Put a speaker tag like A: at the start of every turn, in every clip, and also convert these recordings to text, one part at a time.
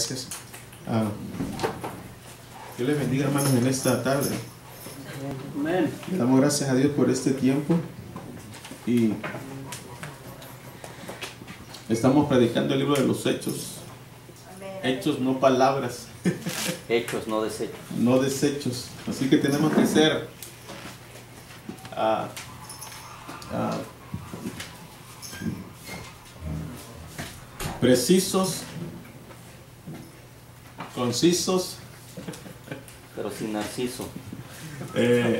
A: Gracias. Dios les bendiga, hermanos, en esta tarde.
B: Amén.
A: Le damos gracias a Dios por este tiempo y estamos predicando el libro de los Hechos. Hechos, no palabras.
B: Hechos, no desechos.
A: No desechos. Así que tenemos que ser precisos, concisos,
B: Pero sin narciso.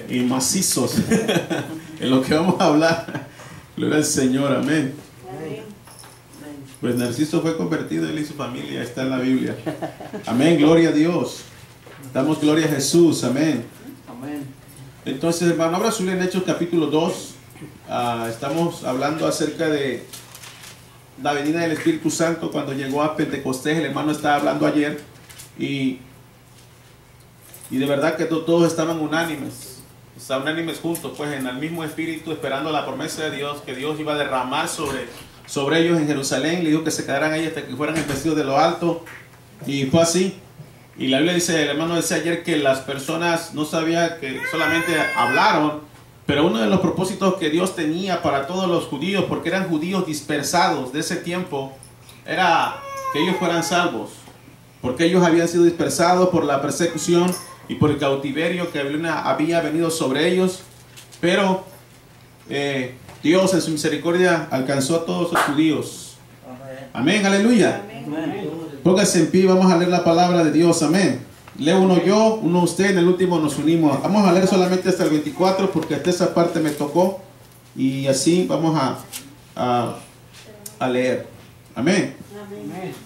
A: y macizos en lo que vamos a hablar. Gloria al Señor, amén. Pues Narciso fue convertido, él y su familia, está en la Biblia. Amén, gloria a Dios. Damos gloria a Jesús, amén.
B: Amén.
A: Entonces, hermano, ahora subir en Hechos capítulo 2. Estamos hablando acerca de la venida del Espíritu Santo cuando llegó a Pentecostés. El hermano estaba hablando ayer y de verdad que todos estaban unánimes. Estaban unánimes juntos, pues en el mismo espíritu, esperando la promesa de Dios, que Dios iba a derramar sobre ellos en Jerusalén. Le dijo que se quedaran ahí hasta que fueran bendecidos de lo alto. Y fue así. Y la Biblia dice, el hermano decía ayer que las personas no sabían, que solamente hablaron, pero uno de los propósitos que Dios tenía para todos los judíos, porque eran judíos dispersados de ese tiempo, era que ellos fueran salvos, porque ellos habían sido dispersados por la persecución y por el cautiverio que había venido sobre ellos. Pero Dios en su misericordia alcanzó a todos los judíos. Amén, aleluya.
B: Amén.
A: Póngase en pie, vamos a leer la palabra de Dios, amén. Leo uno yo, uno usted, en el último nos unimos. Vamos a leer solamente hasta el 24 porque hasta esa parte me tocó. Y así vamos a leer. Amén.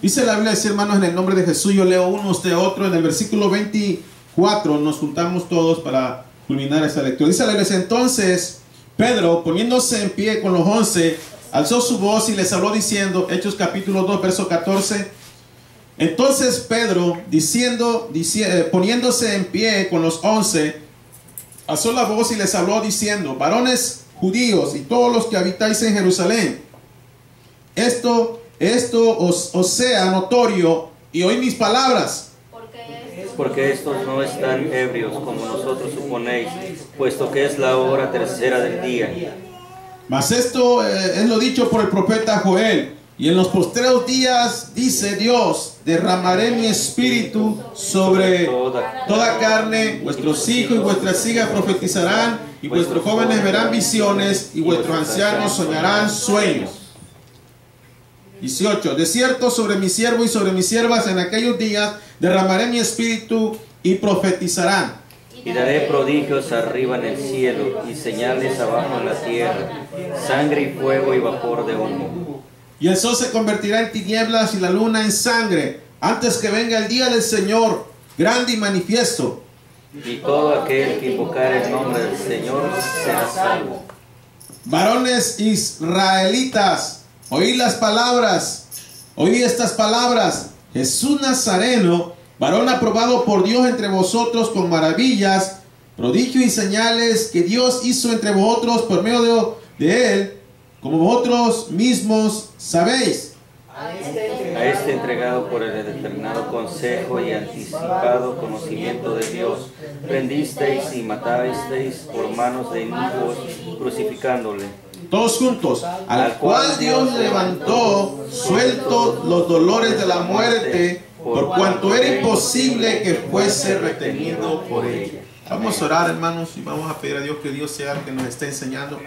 A: Dice la Biblia, dice, hermanos, en el nombre de Jesús, yo leo uno, usted otro. En el versículo 24 nos juntamos todos para culminar esta lectura. Dice la Biblia, entonces Pedro, poniéndose en pie con los 11, alzó su voz y les habló diciendo, Hechos capítulo 2, verso 14. Entonces Pedro, poniéndose en pie con los 11, alzó la voz y les habló diciendo, varones judíos y todos los que habitáis en Jerusalén, esto os sea notorio y oíd mis palabras.
B: Porque estos no están ebrios como nosotros suponéis, puesto que es la hora tercera del día.
A: Mas esto es lo dicho por el profeta Joel. Y en los postreros días, dice Dios, derramaré mi espíritu sobre toda carne. Vuestros hijos y vuestras hijas profetizarán, y vuestros jóvenes verán visiones, y vuestros ancianos soñarán sueños. 18. De cierto, sobre mi siervo y sobre mis siervas en aquellos días derramaré mi espíritu y profetizarán.
B: Y daré prodigios arriba en el cielo y señales abajo en la tierra, sangre y fuego y vapor de humo.
A: Y el sol se convertirá en tinieblas y la luna en sangre, antes que venga el día del Señor, grande y manifiesto.
B: Y todo aquel que invocare el nombre del Señor será salvo.
A: Varones israelitas, oíd las palabras, oíd estas palabras. Jesús Nazareno, varón aprobado por Dios entre vosotros con maravillas, prodigios y señales que Dios hizo entre vosotros por medio de él, como vosotros mismos sabéis.
B: A este entregado por el determinado consejo y anticipado conocimiento de Dios, prendisteis y matasteis por manos de inicuos, crucificándole.
A: Todos juntos, al cual Dios levantó, suelto los dolores de la muerte, por cuanto era imposible que fuese retenido por ella. Vamos a orar, hermanos, y vamos a pedir a Dios que Dios sea el que nos esté enseñando.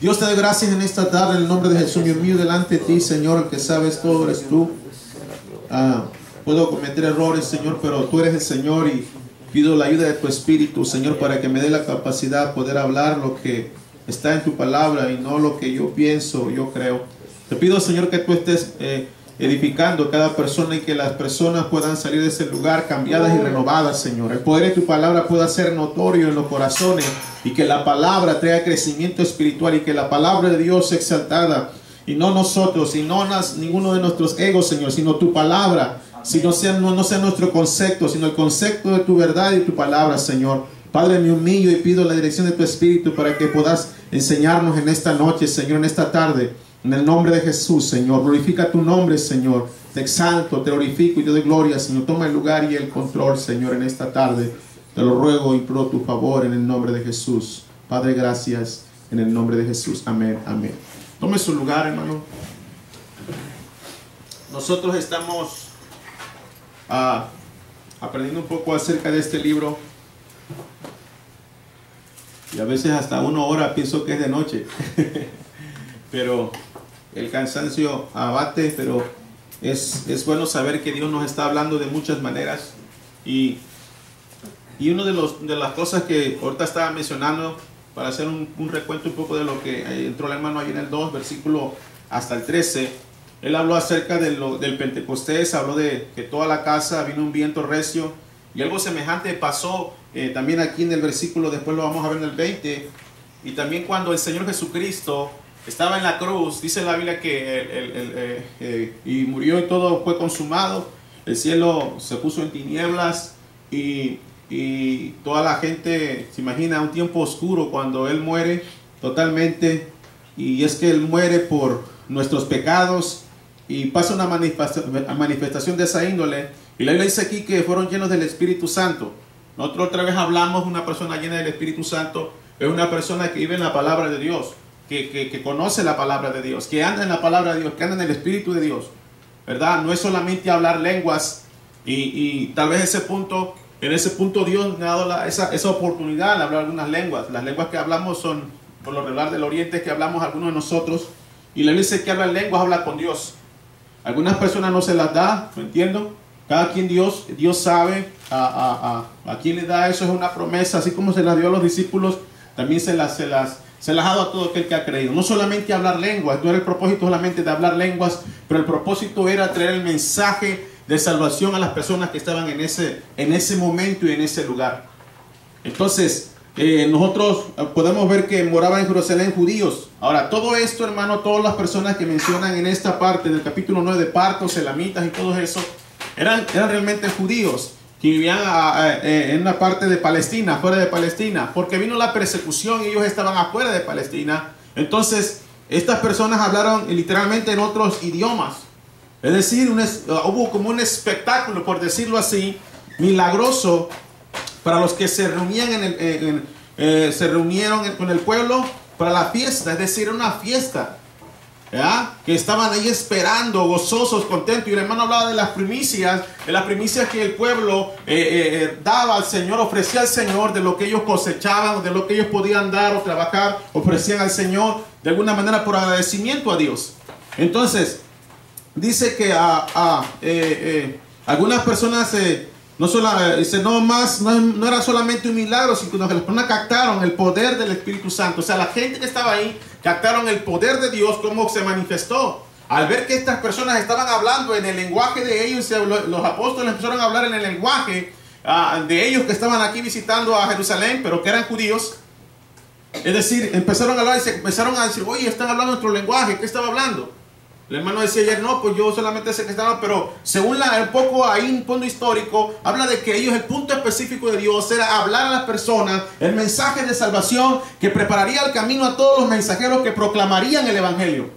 A: Dios, te doy gracias en esta tarde, en el nombre de Jesús. Dios mío, delante de ti, Señor, el que sabes todo eres tú. Puedo cometer errores, Señor, pero tú eres el Señor y pido la ayuda de tu Espíritu, Señor, para que me dé la capacidad de poder hablar lo que está en tu palabra y no lo que yo pienso, yo creo. Te pido, Señor, que tú estés edificando cada persona y que las personas puedan salir de ese lugar cambiadas y renovadas, Señor. El poder de tu palabra pueda ser notorio en los corazones y que la palabra traiga crecimiento espiritual y que la palabra de Dios sea exaltada y no nosotros y no ninguno de nuestros egos, Señor, sino tu palabra, si no sea nuestro concepto, sino el concepto de tu verdad y tu palabra, Señor. Padre, me humillo y pido la dirección de tu Espíritu para que puedas enseñarnos en esta noche, Señor, en esta tarde. En el nombre de Jesús, Señor, glorifica tu nombre, Señor. te exalto, te glorifico y te doy gloria, Señor. Toma el lugar y el control, Señor, en esta tarde. Te lo ruego y imploro tu favor en el nombre de Jesús. Padre, gracias en el nombre de Jesús. Amén, amén. Tome su lugar, hermano. Nosotros estamos aprendiendo un poco acerca de este libro. Y a veces hasta 1 hora pienso que es de noche. Pero el cansancio abate, pero es bueno saber que Dios nos está hablando de muchas maneras. Y una de las cosas que ahorita estaba mencionando, para hacer un recuento un poco de lo que entró el hermano ahí en el 2, versículo hasta el 13, él habló acerca del Pentecostés, habló de que toda la casa vino un viento recio, y algo semejante pasó también aquí en el versículo, después lo vamos a ver en el 20, y también cuando el Señor Jesucristo estaba en la cruz, dice la Biblia que y murió y todo fue consumado, el cielo se puso en tinieblas y toda la gente se imagina un tiempo oscuro cuando Él muere totalmente, y es que Él muere por nuestros pecados y pasa una manifestación de esa índole, y la Biblia dice aquí que fueron llenos del Espíritu Santo. Nosotros otra vez hablamos, una persona llena del Espíritu Santo es una persona que vive en la palabra de Dios, que conoce la palabra de Dios, que anda en la palabra de Dios, que anda en el Espíritu de Dios, ¿verdad? No es solamente hablar lenguas y tal vez en ese punto Dios me ha dado esa oportunidad de hablar algunas lenguas. Las lenguas que hablamos son, por lo regular del Oriente, que hablamos algunos de nosotros, y la Biblia dice que habla lenguas, habla con Dios. Algunas personas no se las da, ¿me entiendo? Cada quien Dios sabe a quién le da eso, es una promesa, así como se las dio a los discípulos, también se las ha dado a todo aquel que ha creído. No solamente hablar lenguas, no era el propósito solamente de hablar lenguas, pero el propósito era traer el mensaje de salvación a las personas que estaban en ese momento y en ese lugar. Entonces, nosotros podemos ver que moraban en Jerusalén judíos. Ahora, todo esto, hermano, todas las personas que mencionan en esta parte del capítulo 9 de partos, elamitas y todo eso, eran realmente judíos que vivían en una parte de Palestina, fuera de Palestina, porque vino la persecución y ellos estaban afuera de Palestina. Entonces, estas personas hablaron literalmente en otros idiomas. Es decir, hubo como un espectáculo, por decirlo así, milagroso para los que se reunían se reunieron con el pueblo para la fiesta. Es decir, era una fiesta, ¿ya? Que estaban ahí esperando, gozosos, contentos. Y el hermano hablaba de las primicias que el pueblo daba al Señor, ofrecía al Señor, de lo que ellos cosechaban, de lo que ellos podían dar o trabajar, ofrecían al Señor de alguna manera por agradecimiento a Dios. Entonces, dice que algunas personas no era solamente un milagro, sino que las personas captaron el poder del Espíritu Santo. O sea, la gente que estaba ahí captaron el poder de Dios, cómo se manifestó. Al ver que estas personas estaban hablando en el lenguaje de ellos, los apóstoles empezaron a hablar en el lenguaje de ellos que estaban aquí visitando a Jerusalén, pero que eran judíos. Es decir, empezaron a hablar y empezaron a decir, oye, están hablando nuestro lenguaje, ¿qué estaba hablando? El hermano decía ayer, no, pues yo solamente sé que estaba, pero según un poco ahí un punto histórico, habla de que ellos, el punto específico de Dios era hablar a las personas el mensaje de salvación que prepararía el camino a todos los mensajeros que proclamarían el evangelio.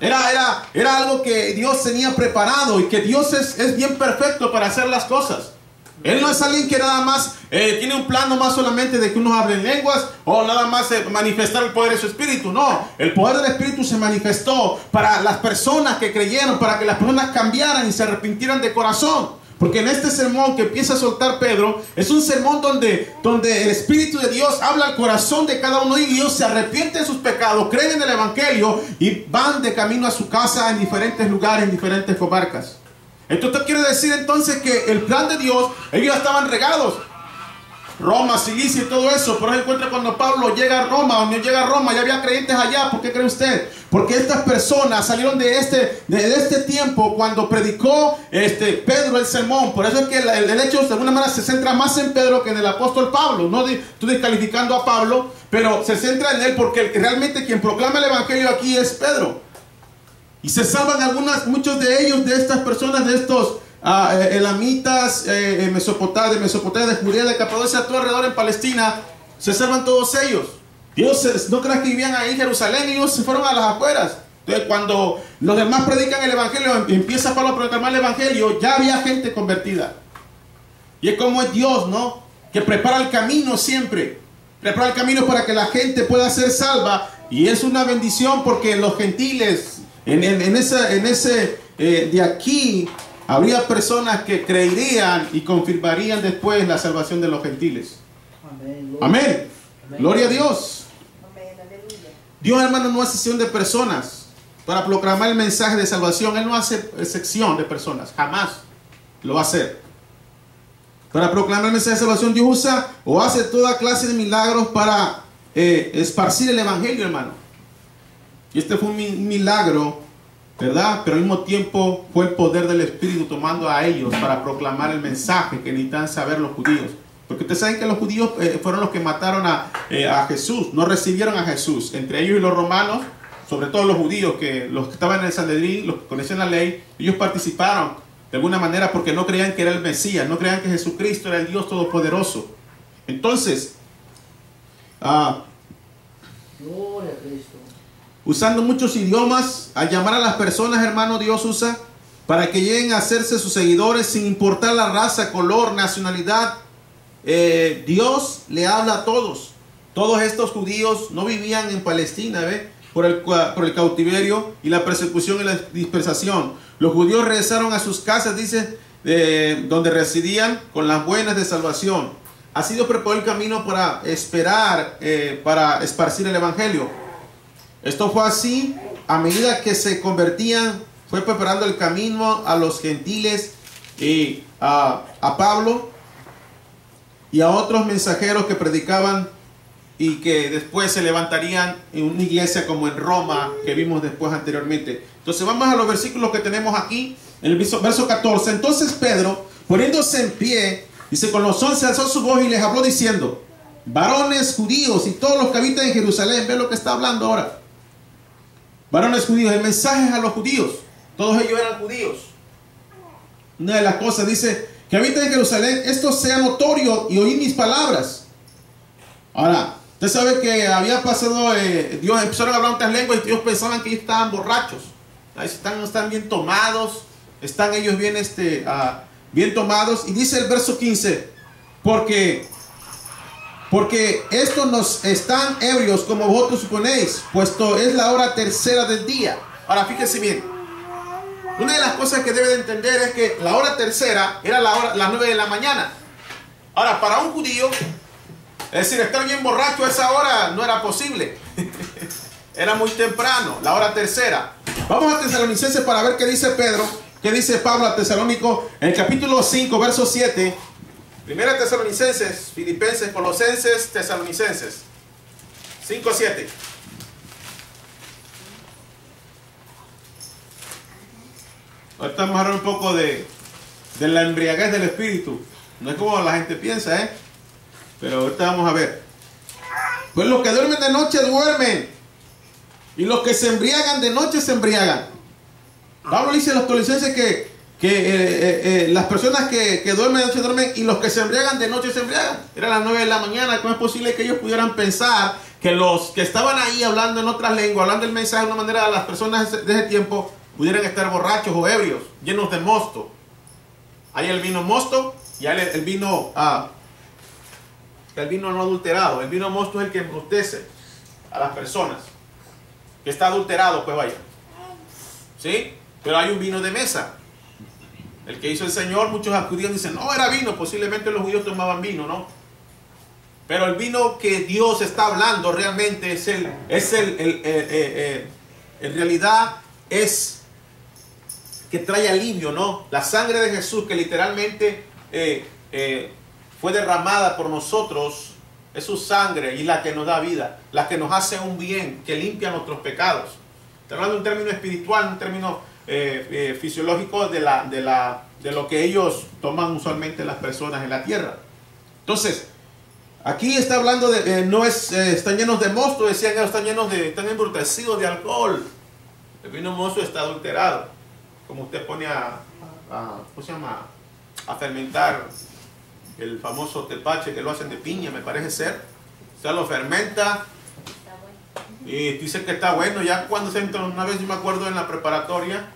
A: Era algo que Dios tenía preparado, y que Dios es bien perfecto para hacer las cosas. Él no es alguien que nada más tiene un plan nomás solamente de que unos hablen lenguas o nada más manifestar el poder de su espíritu. No, el poder del espíritu se manifestó para las personas que creyeron, para que las personas cambiaran y se arrepintieran de corazón. Porque en este sermón que empieza a soltar Pedro, es un sermón donde el Espíritu de Dios habla al corazón de cada uno de ellos, se arrepienten de sus pecados, creen en el Evangelio y van de camino a su casa en diferentes lugares, en diferentes comarcas. Esto quiere decir entonces que el plan de Dios, ellos estaban regados. Roma, Cilicia y todo eso. Pero se encuentra cuando Pablo llega a Roma, donde llega a Roma, ya había creyentes allá. ¿Por qué cree usted? Porque estas personas salieron de este tiempo cuando predicó Pedro el sermón. Por eso es que el hecho de alguna manera se centra más en Pedro que en el apóstol Pablo. No estoy descalificando a Pablo, pero se centra en él porque realmente quien proclama el evangelio aquí es Pedro. Y se salvan muchos de ellos, de estas personas, de estos elamitas, de Mesopotamia, de Judea, de Capadocia, todo alrededor en Palestina. Se salvan todos ellos. Dios, no creas que vivían ahí en Jerusalén, ellos se fueron a las afueras. Entonces, cuando los demás predican el evangelio, empieza Pablo a proclamar el evangelio, ya había gente convertida. Y es como es Dios, ¿no? Que prepara el camino siempre. Prepara el camino para que la gente pueda ser salva. Y es una bendición porque los gentiles, de aquí, habría personas que creerían y confirmarían después la salvación de los gentiles. Amén. Amén. Gloria a Dios. Amén. Dios, hermano, no hace excepción de personas para proclamar el mensaje de salvación. Él no hace excepción de personas. Jamás lo va a hacer. Para proclamar el mensaje de salvación, Dios usa o hace toda clase de milagros para esparcir el evangelio, hermano. Y este fue un milagro, ¿verdad? Pero al mismo tiempo fue el poder del Espíritu tomando a ellos para proclamar el mensaje que necesitan saber los judíos. Porque ustedes saben que los judíos fueron los que mataron a Jesús, no recibieron a Jesús. Entre ellos y los romanos, sobre todo los judíos, los que estaban en el Sanedrín, los que conocían la ley, ellos participaron de alguna manera porque no creían que era el Mesías, no creían que Jesucristo era el Dios Todopoderoso. Entonces,
C: Gloria a Cristo.
A: Usando muchos idiomas, a llamar a las personas, hermano, Dios usa para que lleguen a hacerse sus seguidores sin importar la raza, color, nacionalidad. Dios le habla a todos. Todos estos judíos no vivían en Palestina, ¿ve? Por el cautiverio y la persecución y la dispersación. Los judíos regresaron a sus casas, dice, donde residían con las buenas de salvación. Así Dios preparó el camino para esperar, para esparcir el evangelio. Esto fue así a medida que se convertían, fue preparando el camino a los gentiles y a Pablo y a otros mensajeros que predicaban y que después se levantarían en una iglesia como en Roma, que vimos después anteriormente. Entonces vamos a los versículos que tenemos aquí, en el verso 14. Entonces Pedro, poniéndose en pie, dice, con los 11 alzó su voz y les habló diciendo, varones judíos y todos los que habitan en Jerusalén, ve lo que está hablando ahora. Varones judíos, el mensaje es a los judíos, todos ellos eran judíos. Una de las cosas dice, que habitan en Jerusalén, esto sea notorio y oíd mis palabras. Ahora, usted sabe que había pasado, Dios empezaron a hablar otras lenguas y ellos pensaban que ellos estaban borrachos. Están bien tomados, están ellos bien, bien tomados. Y dice el verso 15, porque estos nos están ebrios como vosotros suponéis, puesto es la hora tercera del día. Ahora fíjense bien, una de las cosas que debe de entender es que la hora tercera era las 9 de la mañana. Ahora, para un judío, es decir, estar bien borracho a esa hora no era posible. Era muy temprano, la hora tercera. Vamos a Tesalonicenses para ver qué dice Pedro, qué dice Pablo a Tesalónico en el capítulo 5, verso 7. Primera Tesalonicenses, Filipenses, Colosenses, Tesalonicenses 5, 7. Ahorita vamos a hablar un poco de la embriaguez del espíritu. No es como la gente piensa, pero ahorita vamos a ver. Pues los que duermen de noche duermen, y los que se embriagan de noche se embriagan. Pablo dice a los colosenses que las personas que duermen de noche duermen, y los que se embriagan de noche se embriagan. Eran las 9 de la mañana. ¿Cómo es posible que ellos pudieran pensar que los que estaban ahí hablando en otras lenguas, hablando el mensaje de una manera a las personas de ese tiempo, pudieran estar borrachos o ebrios, llenos de mosto? Hay el vino mosto y hay el vino no adulterado. El vino mosto es el que embrutece a las personas, que está adulterado, pues vaya. ¿Sí? Pero hay un vino de mesa, el que hizo el Señor. Muchos judíos dicen, no, era vino. Posiblemente los judíos tomaban vino, ¿no? Pero el vino que Dios está hablando realmente en realidad es que trae alivio, ¿no? La sangre de Jesús, que literalmente fue derramada por nosotros, es su sangre, y la que nos da vida, la que nos hace un bien, que limpia nuestros pecados. Estoy hablando de un término espiritual, un término fisiológico de lo que ellos toman usualmente las personas en la tierra. Entonces, aquí está hablando de, están llenos de mosto, decían que están embrutecidos de alcohol. El vino mosto está adulterado. Como usted pone ¿cómo se llama? A fermentar el famoso tepache, que lo hacen de piña, me parece ser. Usted lo fermenta Y dice que está bueno. Ya cuando se entró, una vez yo me acuerdo en la preparatoria,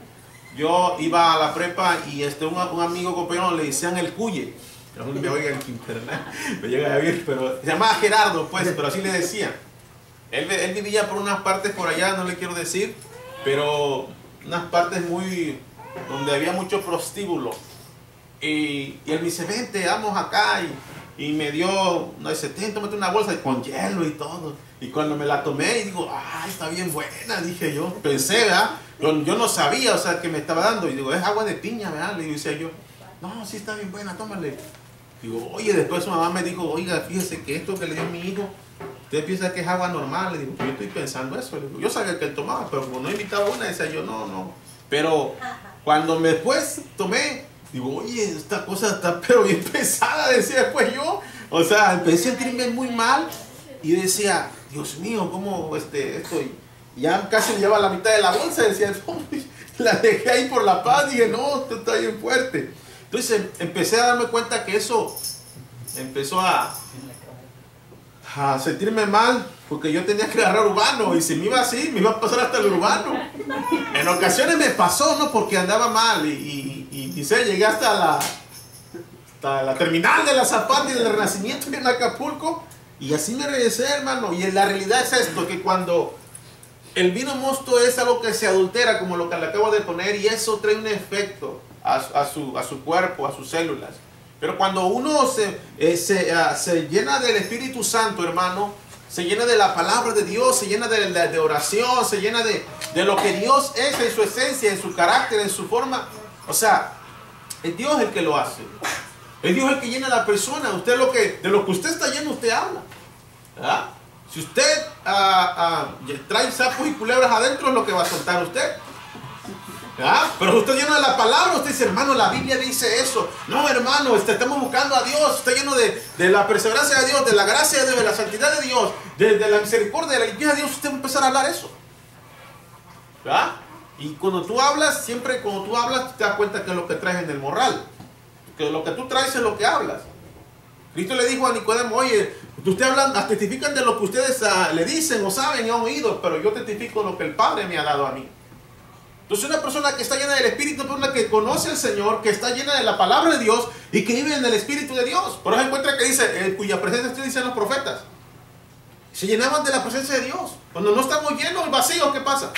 A: yo iba a la prepa y un amigo compañero le decían el cuye. Aún me oiga en internet, me llega a ver, pero se llamaba Gerardo, pues, pero así le decían. Él vivía por unas partes por allá, no le quiero decir, pero unas partes muy, donde había mucho prostíbulo. Y él me dice, vente, vamos acá. Y me dio, no sé, tómate una bolsa con hielo y todo. Y cuando me la tomé, y digo, ah, está bien buena, dije yo. Pensé, ¿verdad? Yo no sabía, o sea, que me estaba dando. Y digo, es agua de piña, ¿verdad? Le decía yo, no, sí está bien buena, tómale. Digo, oye, después su mamá me dijo, oiga, fíjese que esto que le dio mi hijo, usted piensa que es agua normal. Le digo, yo estoy pensando eso. Le digo, yo sabía que él tomaba, pero como no invitaba una, decía yo, no. Pero cuando después tomé, digo, oye, esta cosa está pero bien pesada, decía después yo. O sea, empecé a sentirme muy mal y decía, Dios mío, ¿cómo estoy? Ya casi me lleva la mitad de la bolsa, decía, la dejé ahí por la paz, dije, no, esto está bien fuerte. Entonces empecé a darme cuenta que eso empezó a sentirme mal, porque yo tenía que agarrar urbano, y si me iba así, me iba a pasar hasta el urbano. En ocasiones me pasó, ¿no? Porque andaba mal, y llegué hasta la terminal de la Zapata y del Renacimiento en Acapulco, y así me regresé, hermano. Y la realidad es esto, que cuando el vino mosto es algo que se adultera, como lo que le acabo de poner, y eso trae un efecto a su cuerpo, a sus células. Pero cuando uno se llena del Espíritu Santo, hermano, se llena de la palabra de Dios, se llena de oración, se llena de lo que Dios es en su esencia, en su carácter, en su forma. O sea, es Dios el que lo hace. Es Dios el que llena a la persona. Usted de lo que usted está lleno, usted habla. ¿Verdad? Si usted trae sapos y culebras adentro, es lo que va a soltar usted. ¿Ah? Pero usted lleno de la palabra, usted dice, hermano, la Biblia dice eso. No, hermano, estamos buscando a Dios. Está lleno de la perseverancia de Dios, de la gracia de Dios, de la santidad de Dios, de la misericordia, de la limpieza de Dios. Usted va a empezar a hablar eso. ¿Ah? Y cuando tú hablas, siempre cuando tú hablas, te das cuenta que es lo que traes en el morral. Que lo que tú traes es lo que hablas. Cristo le dijo a Nicodemo, oye, ustedes testifican de lo que ustedes le dicen o saben y han oído, pero yo testifico lo que el Padre me ha dado a mí. Entonces una persona que está llena del Espíritu, una persona que conoce al Señor, que está llena de la palabra de Dios y que vive en el Espíritu de Dios. Por eso encuentra que dice, cuya presencia estoy, dicen los profetas. Se llenaban de la presencia de Dios. Cuando no estamos llenos, vacíos, ¿qué pasa?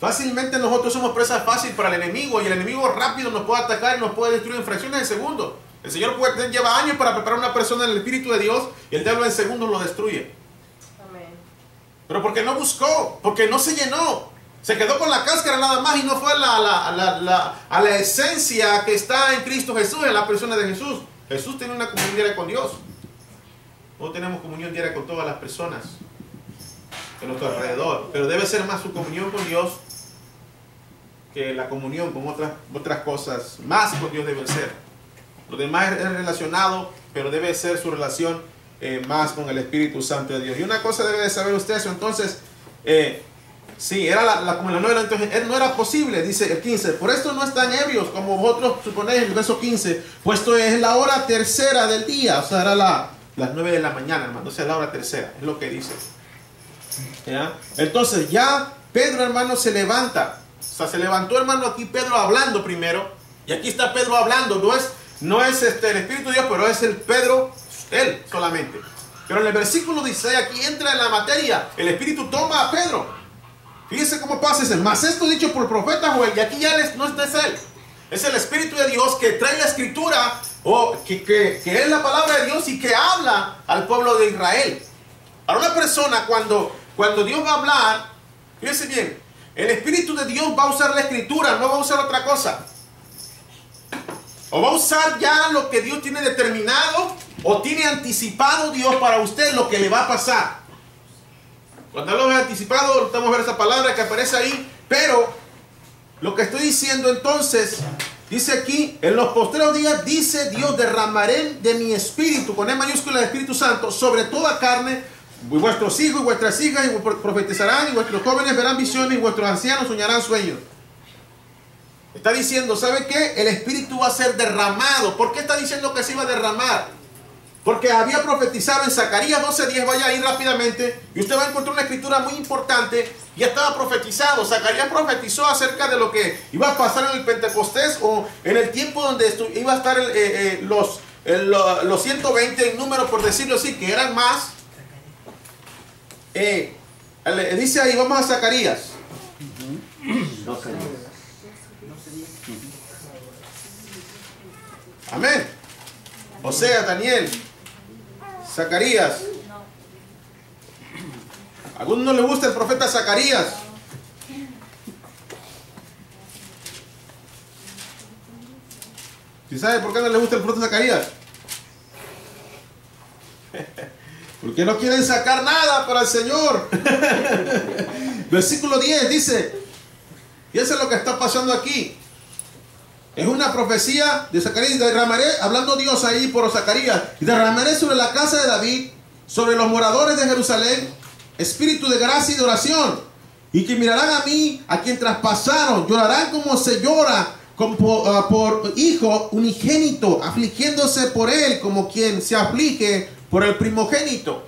A: Fácilmente nosotros somos presa fácil para el enemigo, y el enemigo rápido nos puede atacar y nos puede destruir en fracciones de segundos. El Señor lleva años para preparar a una persona en el Espíritu de Dios, y el diablo en segundos lo destruye. Pero porque no buscó, porque no se llenó, se quedó con la cáscara nada más y no fue a la esencia que está en Cristo Jesús, en la persona de Jesús. Jesús tiene una comunión diaria con Dios. No tenemos comunión diaria con todas las personas de nuestro alrededor, pero debe ser más su comunión con Dios que la comunión con otras cosas. Más con Dios debe ser. Lo demás es relacionado, pero debe ser su relación más con el Espíritu Santo de Dios. Y una cosa debe de saber usted eso. Entonces, sí, era como la 9, entonces no era posible, dice el 15. Por esto no están ebrios, como vosotros suponéis en el verso 15, puesto es la hora tercera del día. O sea, era las 9 de la mañana, hermano. O sea, la hora tercera, es lo que dice. ¿Ya? Entonces, ya Pedro, hermano, se levanta. O sea, se levantó, hermano, aquí Pedro hablando primero. Y aquí está Pedro hablando. No es el Espíritu de Dios, pero es el Pedro, él solamente. Pero en el versículo 16, aquí entra en la materia. El Espíritu toma a Pedro. Fíjese cómo pasa ese. Mas esto dicho por el profeta Joel. Y aquí ya no es él. Es el Espíritu de Dios que trae la escritura, o que es la palabra de Dios y que habla al pueblo de Israel. A una persona, cuando Dios va a hablar, fíjese bien, el Espíritu de Dios va a usar la escritura, no va a usar otra cosa. O va a usar ya lo que Dios tiene determinado, o tiene anticipado Dios para usted lo que le va a pasar. Cuando hablo de anticipado, estamos a ver esa palabra que aparece ahí, pero lo que estoy diciendo entonces, dice aquí, en los postreros días, dice Dios, derramaré de mi espíritu, con E mayúscula de Espíritu Santo, sobre toda carne. Vuestros hijos y vuestras hijas profetizarán, y vuestros jóvenes verán visiones, y vuestros ancianos soñarán sueños. Está diciendo, ¿sabe qué? El Espíritu va a ser derramado. ¿Por qué está diciendo que se iba a derramar? Porque había profetizado en Zacarías 12:10, vaya ahí rápidamente, y usted va a encontrar una escritura muy importante. Ya estaba profetizado. Zacarías profetizó acerca de lo que iba a pasar en el Pentecostés, o en el tiempo donde iba a estar los 120 en número, por decirlo así, que eran más. Dice ahí, vamos a Zacarías. Amén. O sea, Daniel, Zacarías. ¿A algunos no les gusta el profeta Zacarías? ¿Sí sabe por qué no les gusta el profeta Zacarías? Porque no quieren sacar nada para el Señor. Versículo 10 dice, y eso es lo que está pasando aquí. Es una profecía de Zacarías. Derramaré, hablando Dios ahí por Zacarías, y derramaré sobre la casa de David, sobre los moradores de Jerusalén, espíritu de gracia y de oración, y que mirarán a mí, a quien traspasaron, llorarán como se llora por hijo unigénito, afligiéndose por él como quien se aflige por el primogénito.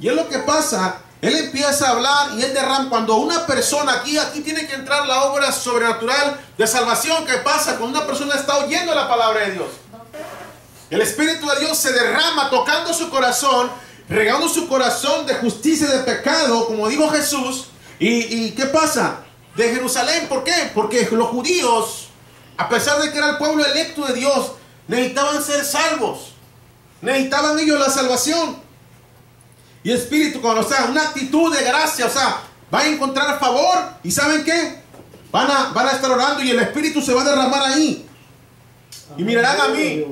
A: Y es lo que pasa. Él empieza a hablar y él derrama. Cuando una persona, aquí tiene que entrar la obra sobrenatural de salvación que pasa cuando una persona está oyendo la palabra de Dios. El Espíritu de Dios se derrama tocando su corazón, regando su corazón de justicia y de pecado, como dijo Jesús. ¿Y qué pasa? De Jerusalén, ¿por qué? Porque los judíos, a pesar de que era el pueblo electo de Dios, necesitaban ser salvos. Necesitaban ellos la salvación. Y espíritu, o sea, una actitud de gracia, o sea, va a encontrar favor. ¿Y saben qué? Van a estar orando y el Espíritu se va a derramar ahí. Y mirarán a mí.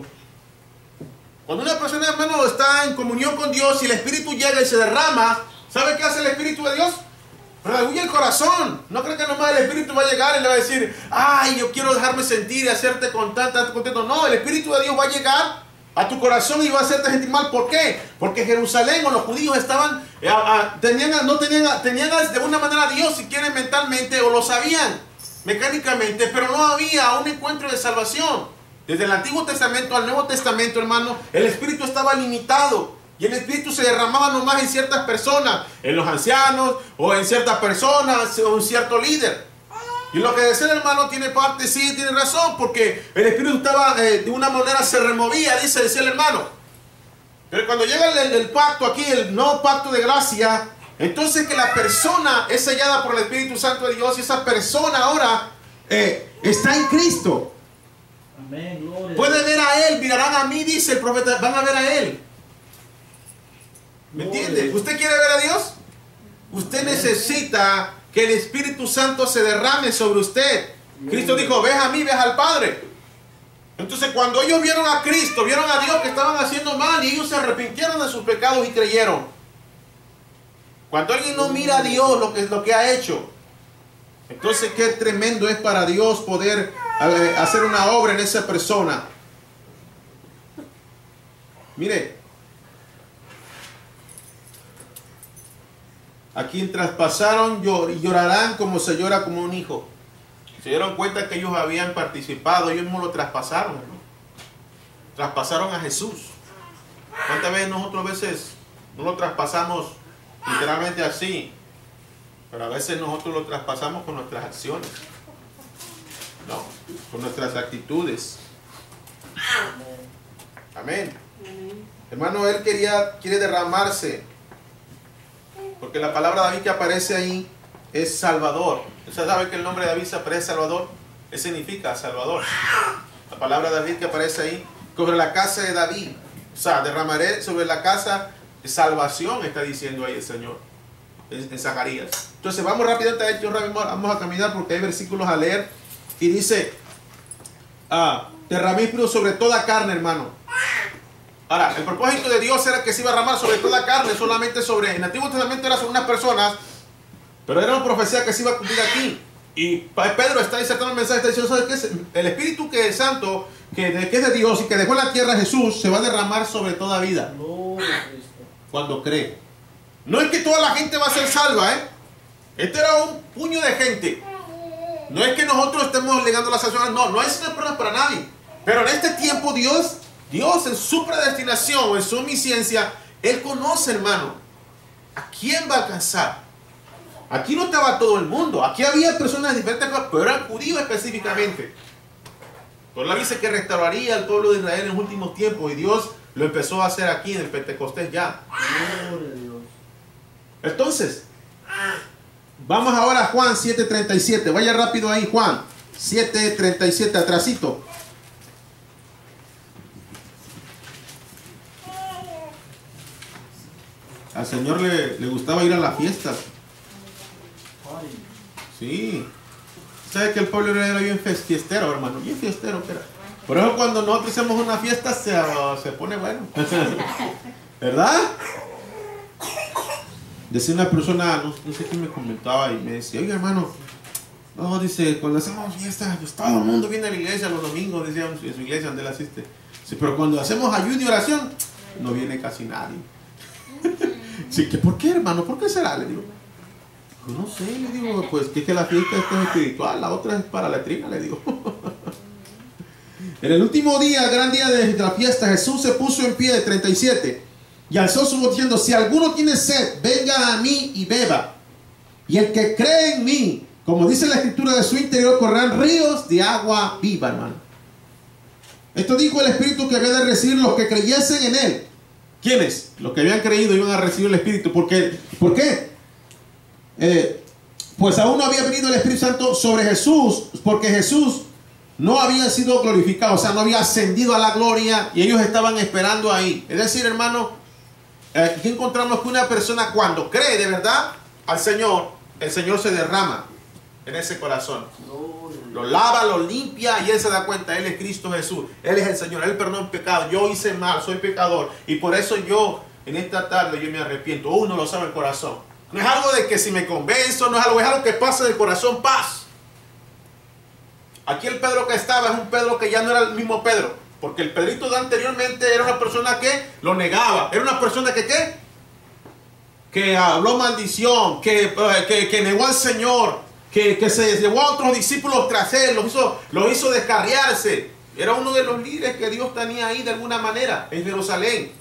A: Cuando una persona, hermano, está en comunión con Dios y el Espíritu llega y se derrama, ¿sabe qué hace el Espíritu de Dios? Redarguye el corazón. No creo que nomás el Espíritu va a llegar y le va a decir, ay, yo quiero dejarme sentir y hacerte contento. No, el Espíritu de Dios va a llegar a tu corazón y va a hacerte sentir mal. ¿Por qué? Porque Jerusalén o los judíos estaban, tenían de una manera a Dios, si quieren mentalmente, o lo sabían mecánicamente, pero no había un encuentro de salvación. Desde el Antiguo Testamento al Nuevo Testamento, hermano, el Espíritu estaba limitado. Y el Espíritu se derramaba nomás en ciertas personas, en los ancianos, o en ciertas personas, o en cierto líder. Y lo que decía el hermano tiene parte, sí, tiene razón, porque el Espíritu estaba, de una manera se removía, decía el hermano. Pero cuando llega el pacto aquí, el nuevo pacto de gracia, entonces que la persona es sellada por el Espíritu Santo de Dios, y esa persona ahora está en Cristo.
C: Amén, gloria.
A: Puede ver a Él, mirarán a mí, dice el profeta, van a ver a Él. ¿Me entiende? ¿Usted quiere ver a Dios? Usted necesita que el Espíritu Santo se derrame sobre usted. Cristo dijo, ves a mí, ves al Padre. Entonces cuando ellos vieron a Cristo, vieron a Dios que estaban haciendo mal, y ellos se arrepintieron de sus pecados y creyeron. Cuando alguien no mira a Dios lo que ha hecho, entonces qué tremendo es para Dios poder hacer una obra en esa persona. Mire, a quien traspasaron llorarán como se llora como un hijo. Se dieron cuenta que ellos habían participado, ellos mismos lo traspasaron, ¿no? Traspasaron a Jesús. ¿Cuántas veces nosotros no lo traspasamos literalmente así? Pero a veces nosotros lo traspasamos con nuestras acciones. No, con nuestras actitudes. Amén. Hermano, él quiere derramarse. Porque la palabra David que aparece ahí es Salvador. ¿Usted sabe que el nombre de David se aparece Salvador? ¿Qué significa Salvador? La palabra David que aparece ahí, sobre la casa de David. O sea, derramaré sobre la casa de salvación, está diciendo ahí el Señor, en Zacarías. Entonces vamos rápidamente a Hechos, vamos a caminar porque hay versículos a leer. Y dice, derramé sobre toda carne, hermano. Ahora, el propósito de Dios era que se iba a derramar sobre toda carne, solamente sobre, en el Antiguo Testamento era sobre unas personas, pero era una profecía que se iba a cumplir aquí. Y Pedro está insertando el mensaje, está diciendo, ¿sabes qué? El Espíritu que es santo, que es de Dios y que dejó en la tierra Jesús, se va a derramar sobre toda vida. Cuando cree. No es que toda la gente va a ser salva, ¿eh? Este era un puño de gente. No es que nosotros estemos legando la salvación, no es una prueba para nadie. Pero en este tiempo Dios Dios en su predestinación o en su omnisciencia, Él conoce, hermano, a quién va a alcanzar. Aquí no estaba todo el mundo. Aquí había personas de diferentes cosas, pero eran judíos específicamente. Por la dice que restauraría al pueblo de Israel en los últimos tiempos, y Dios lo empezó a hacer aquí en el Pentecostés ya. Entonces, vamos ahora a Juan 7:37. Vaya rápido ahí, Juan 7:37, atrasito. Al Señor le gustaba ir a las fiestas. Sí. ¿Sabes que el pueblo era bien fiestero, hermano? Bien fiestero que era. Por eso cuando nosotros hacemos una fiesta se pone bueno. ¿Verdad? Decía una persona, no sé quién me comentaba y me decía, oye hermano, no, dice, cuando hacemos fiestas, pues todo el mundo viene a la iglesia los domingos, decíamos, en su iglesia donde él asiste. Sí, pero cuando hacemos ayuno y oración, no viene casi nadie. Sí, que ¿por qué, hermano? ¿Por qué será? Le digo. No sé, le digo, pues que es que la fiesta esta es espiritual, la otra es para la letrina, le digo. En el último día, el gran día de la fiesta, Jesús se puso en pie, de 37, y alzó su voz diciendo, si alguno tiene sed, venga a mí y beba. Y el que cree en mí, como dice la escritura, de su interior correrán ríos de agua viva, hermano. Esto dijo el Espíritu que había de recibir los que creyesen en él. ¿Quiénes? Los que habían creído iban a recibir el Espíritu. ¿Por qué? Pues aún no había venido el Espíritu Santo sobre Jesús, porque Jesús no había sido glorificado, o sea, no había ascendido a la gloria, y ellos estaban esperando ahí. Es decir, hermano, aquí encontramos que una persona cuando cree de verdad al Señor, el Señor se derrama en ese corazón. Lo lava, lo limpia, y él se da cuenta, Él es Cristo Jesús, Él es el Señor, Él perdonó el pecado, yo hice mal, soy pecador, y por eso yo, en esta tarde, yo me arrepiento. Uno lo sabe en el corazón. No es algo de que si me convenzo, no es algo que pasa del corazón, paz. Aquí el Pedro que estaba es un Pedro que ya no era el mismo Pedro, porque el Pedrito de anteriormente era una persona que lo negaba, era una persona que ¿qué? Que habló maldición, que negó al Señor, que se llevó a otros discípulos tras él, lo hizo descarriarse. Era uno de los líderes que Dios tenía ahí de alguna manera en Jerusalén.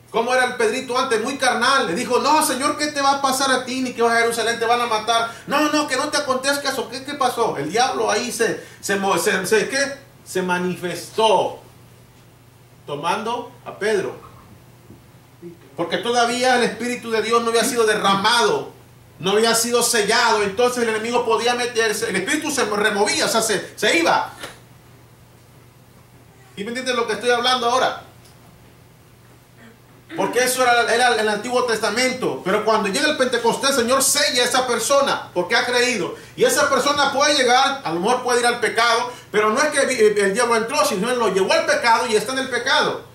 A: ¿Cómo era el Pedrito antes? Muy carnal. Le dijo, no, Señor, ¿qué te va a pasar a ti? Ni que vas a Jerusalén, te van a matar. No, que no te acontezca eso. ¿Qué pasó? El diablo ahí se manifestó tomando a Pedro. Porque todavía el Espíritu de Dios no había sido derramado, no había sido sellado. Entonces el enemigo podía meterse. El Espíritu se removía, o sea, se iba. ¿Y me entiendes lo que estoy hablando ahora? Porque eso era el Antiguo Testamento. Pero cuando llega el Pentecostés, el Señor sella a esa persona porque ha creído. Y esa persona puede llegar, a lo mejor puede ir al pecado, pero no es que el diablo entró, sino él lo llevó al pecado y está en el pecado.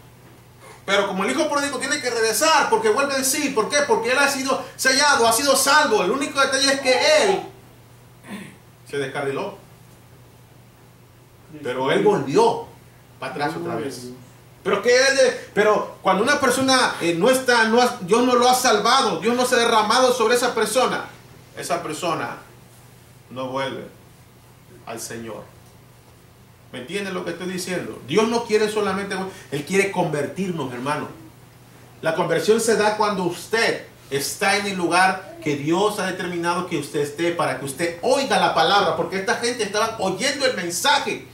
A: Pero como el hijo pródigo tiene que regresar porque vuelve en sí. ¿Por qué? Porque él ha sido sellado, ha sido salvo. El único detalle es que él se descarriló. Pero él volvió para atrás otra vez. Pero cuando una persona Dios no lo ha salvado, Dios no se ha derramado sobre esa persona no vuelve al Señor. ¿Me entienden lo que estoy diciendo? Dios no quiere solamente, Él quiere convertirnos, hermano. La conversión se da cuando usted está en el lugar que Dios ha determinado que usted esté, para que usted oiga la palabra, porque esta gente estaba oyendo el mensaje.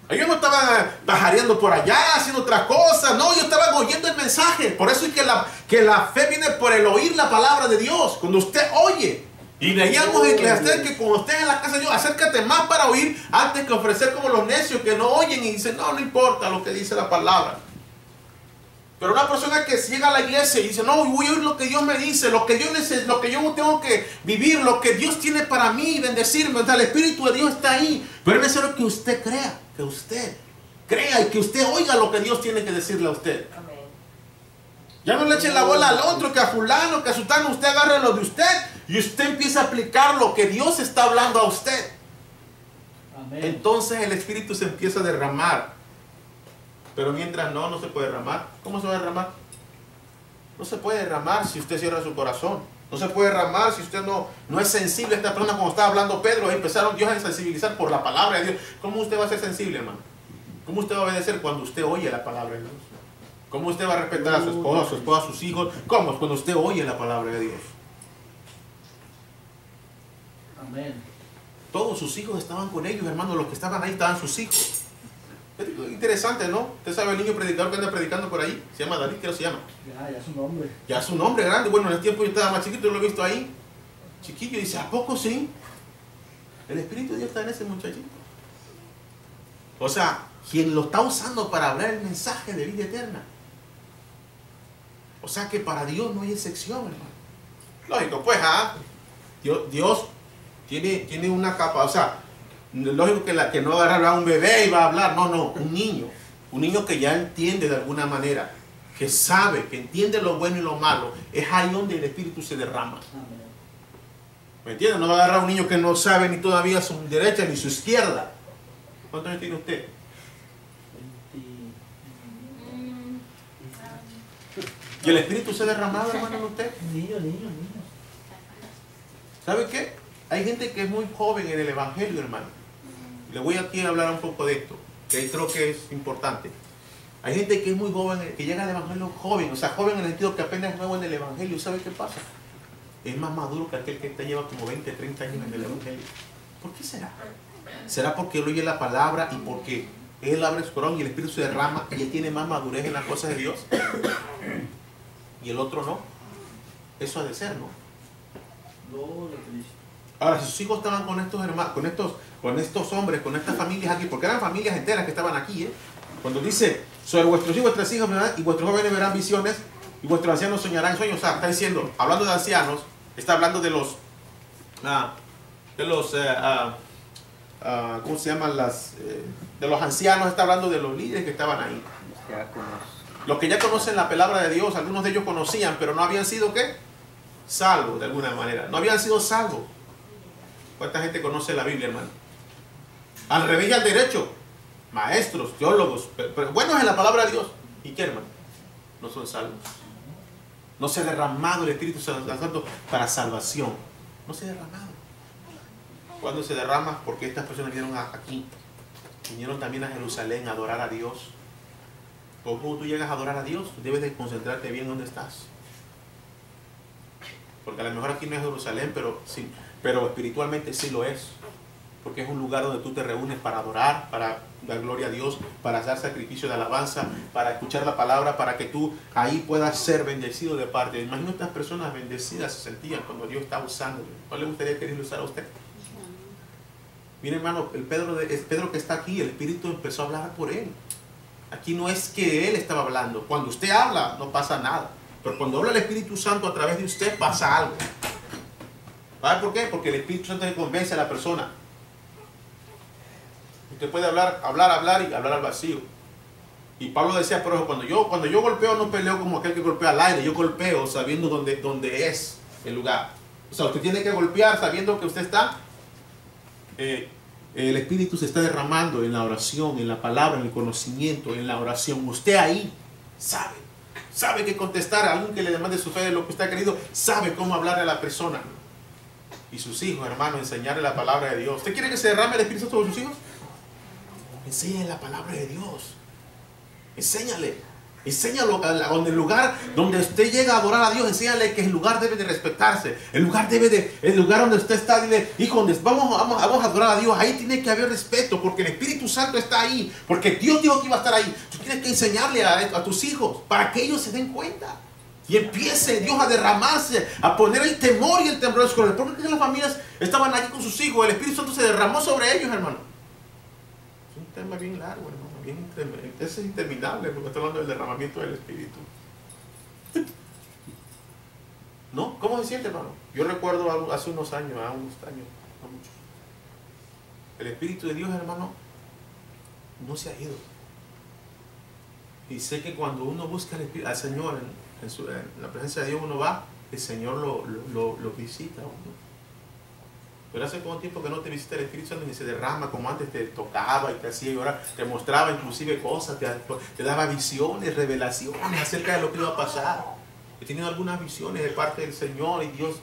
A: Ellos no estaban pajareando por allá, haciendo otras cosas. No, ellos estaban oyendo el mensaje. Por eso es que la fe viene por el oír la palabra de Dios. Cuando usted oye. Y leíamos en Eclesiastés que cuando estés en la casa de Dios, acércate más para oír antes que ofrecer como los necios que no oyen y dicen, no importa lo que dice la palabra. Pero una persona que llega a la iglesia y dice, no, voy a oír lo que Dios me dice, lo que yo tengo que vivir, lo que Dios tiene para mí y bendecirme. O sea, el Espíritu de Dios está ahí. Pero es necesario que usted crea, y que usted oiga lo que Dios tiene que decirle a usted. Amén. Ya no le echen la bola al otro, que a fulano, que a sultano. Usted agarre lo de usted y usted empieza a aplicar lo que Dios está hablando a usted. Amén. Entonces el Espíritu se empieza a derramar. Pero mientras no se puede derramar. ¿Cómo se va a derramar? No se puede derramar si usted cierra su corazón. No se puede derramar si usted no es sensible a esta persona. Como estaba hablando Pedro, empezaron Dios a sensibilizar por la palabra de Dios. ¿Cómo usted va a ser sensible, hermano? ¿Cómo usted va a obedecer cuando usted oye la palabra de Dios? ¿Cómo usted va a respetar a su esposa, a sus hijos? ¿Cómo? Cuando usted oye la palabra de Dios.
C: Amén.
A: Todos sus hijos estaban con ellos, hermano. Los que estaban ahí estaban sus hijos. Es interesante, ¿no? Usted sabe el niño predicador que anda predicando por ahí. Se llama David, creo que se llama.
C: Ya es un hombre.
A: Ya es un hombre grande. Bueno, en el tiempo yo estaba más chiquito, yo lo he visto ahí. Chiquillo, dice, ¿a poco sí? El Espíritu de Dios está en ese muchachito. O sea, quien lo está usando para hablar el mensaje de vida eterna. O sea que para Dios no hay excepción, hermano. Lógico, pues, Dios tiene una capa, o sea, lógico que no agarrará a un bebé y va a hablar, no, un niño que ya entiende de alguna manera, que sabe, que entiende lo bueno y lo malo, es ahí donde el Espíritu se derrama.
C: Amén.
A: ¿Me entiende? No va a agarrar a un niño que no sabe ni todavía su derecha ni su izquierda. ¿Cuántos años tiene usted? ¿Y el Espíritu se ha derramado, hermano, en usted?
C: Niño.
A: ¿Sabe qué? Hay gente que es muy joven en el Evangelio, hermano. Le voy aquí a hablar un poco de esto, que creo que es importante. Hay gente que es muy joven, que llega al Evangelio joven, o sea, joven en el sentido que apenas es nuevo en el Evangelio. ¿Sabe qué pasa? Es más maduro que aquel que te lleva como 20, 30 años en el Evangelio. ¿Por qué será? ¿Será porque él oye la palabra y porque él abre su corazón y el Espíritu se derrama y él tiene más madurez en las cosas de Dios? Y el otro no. Eso ha de ser, ¿no?
C: Gloria a Cristo.
A: Ahora, si sus hijos estaban con estos hermanos, con estos hombres, con estas familias aquí, porque eran familias enteras que estaban aquí, cuando dice, sobre vuestros hijos y vuestras hijas, ¿verdad? Y vuestros jóvenes verán visiones, y vuestros ancianos soñarán sueños. O sea, está diciendo, hablando de ancianos, está hablando de los, ¿cómo se llaman? De los ancianos, está hablando de los líderes que estaban ahí. Los que ya conocen la palabra de Dios, algunos de ellos conocían, pero no habían sido, ¿qué? Salvos, de alguna manera. No habían sido salvos. ¿Cuánta gente conoce la Biblia, hermano? Al revés y al derecho. Maestros, teólogos, pero buenos en la palabra de Dios. ¿Y qué, hermano? No son salvos. No se ha derramado el Espíritu Santo para salvación. No se ha derramado. ¿Cuándo se derrama? Porque estas personas vinieron aquí. Vinieron también a Jerusalén a adorar a Dios. ¿Cómo tú llegas a adorar a Dios? Tú debes de concentrarte bien donde estás. Porque a lo mejor aquí no es Jerusalén, pero espiritualmente sí lo es. Porque es un lugar donde tú te reúnes para adorar, para dar gloria a Dios, para dar sacrificio de alabanza, para escuchar la palabra, para que tú ahí puedas ser bendecido de parte. Imagino estas personas bendecidas se sentían cuando Dios está usando. ¿No le gustaría que Dios lo usara a usted? Mire, hermano, el Pedro que está aquí, el Espíritu empezó a hablar por él. Aquí no es que él estaba hablando. Cuando usted habla, no pasa nada. Pero cuando habla el Espíritu Santo a través de usted, pasa algo. ¿Sabe por qué? Porque el Espíritu Santo le convence a la persona. Usted puede hablar y hablar al vacío. Y Pablo decía, pero cuando yo golpeo, no peleo como aquel que golpea al aire. Yo golpeo sabiendo dónde es el lugar. O sea, usted tiene que golpear sabiendo que usted está... el Espíritu se está derramando en la oración, en la palabra, en el conocimiento, en la oración. Usted ahí sabe qué contestar a alguien que le demande su fe de lo que usted ha querido, sabe cómo hablarle a la persona. Y sus hijos, hermanos, enseñarle la palabra de Dios. ¿Usted quiere que se derrame el Espíritu sobre sus hijos? Enséñale la palabra de Dios. Enséñalo en el lugar donde usted llega a adorar a Dios. Enséñale que el lugar debe de respetarse. El lugar donde usted está, dile, hijo, vamos a adorar a Dios. Ahí tiene que haber respeto, porque el Espíritu Santo está ahí. Porque Dios dijo que iba a estar ahí. Tú tienes que enseñarle a tus hijos para que ellos se den cuenta. Y empiece Dios a derramarse, a poner el temor y el temblor. Porque las familias estaban aquí con sus hijos. El Espíritu Santo se derramó sobre ellos, hermano. Es un tema bien largo, hermano. Es interminable porque estoy hablando del derramamiento del Espíritu. ¿No? ¿Cómo se siente, hermano? Yo recuerdo hace unos años, no mucho. El Espíritu de Dios, hermano, no se ha ido. Y sé que cuando uno busca al Señor en la presencia de Dios, uno va, el Señor lo visita a uno. Pero hace poco tiempo que no te visita el Espíritu Santo ni se derrama como antes, te tocaba y te hacía llorar, te mostraba inclusive cosas, te daba visiones, revelaciones acerca de lo que iba a pasar. He tenido algunas visiones de parte del Señor y Dios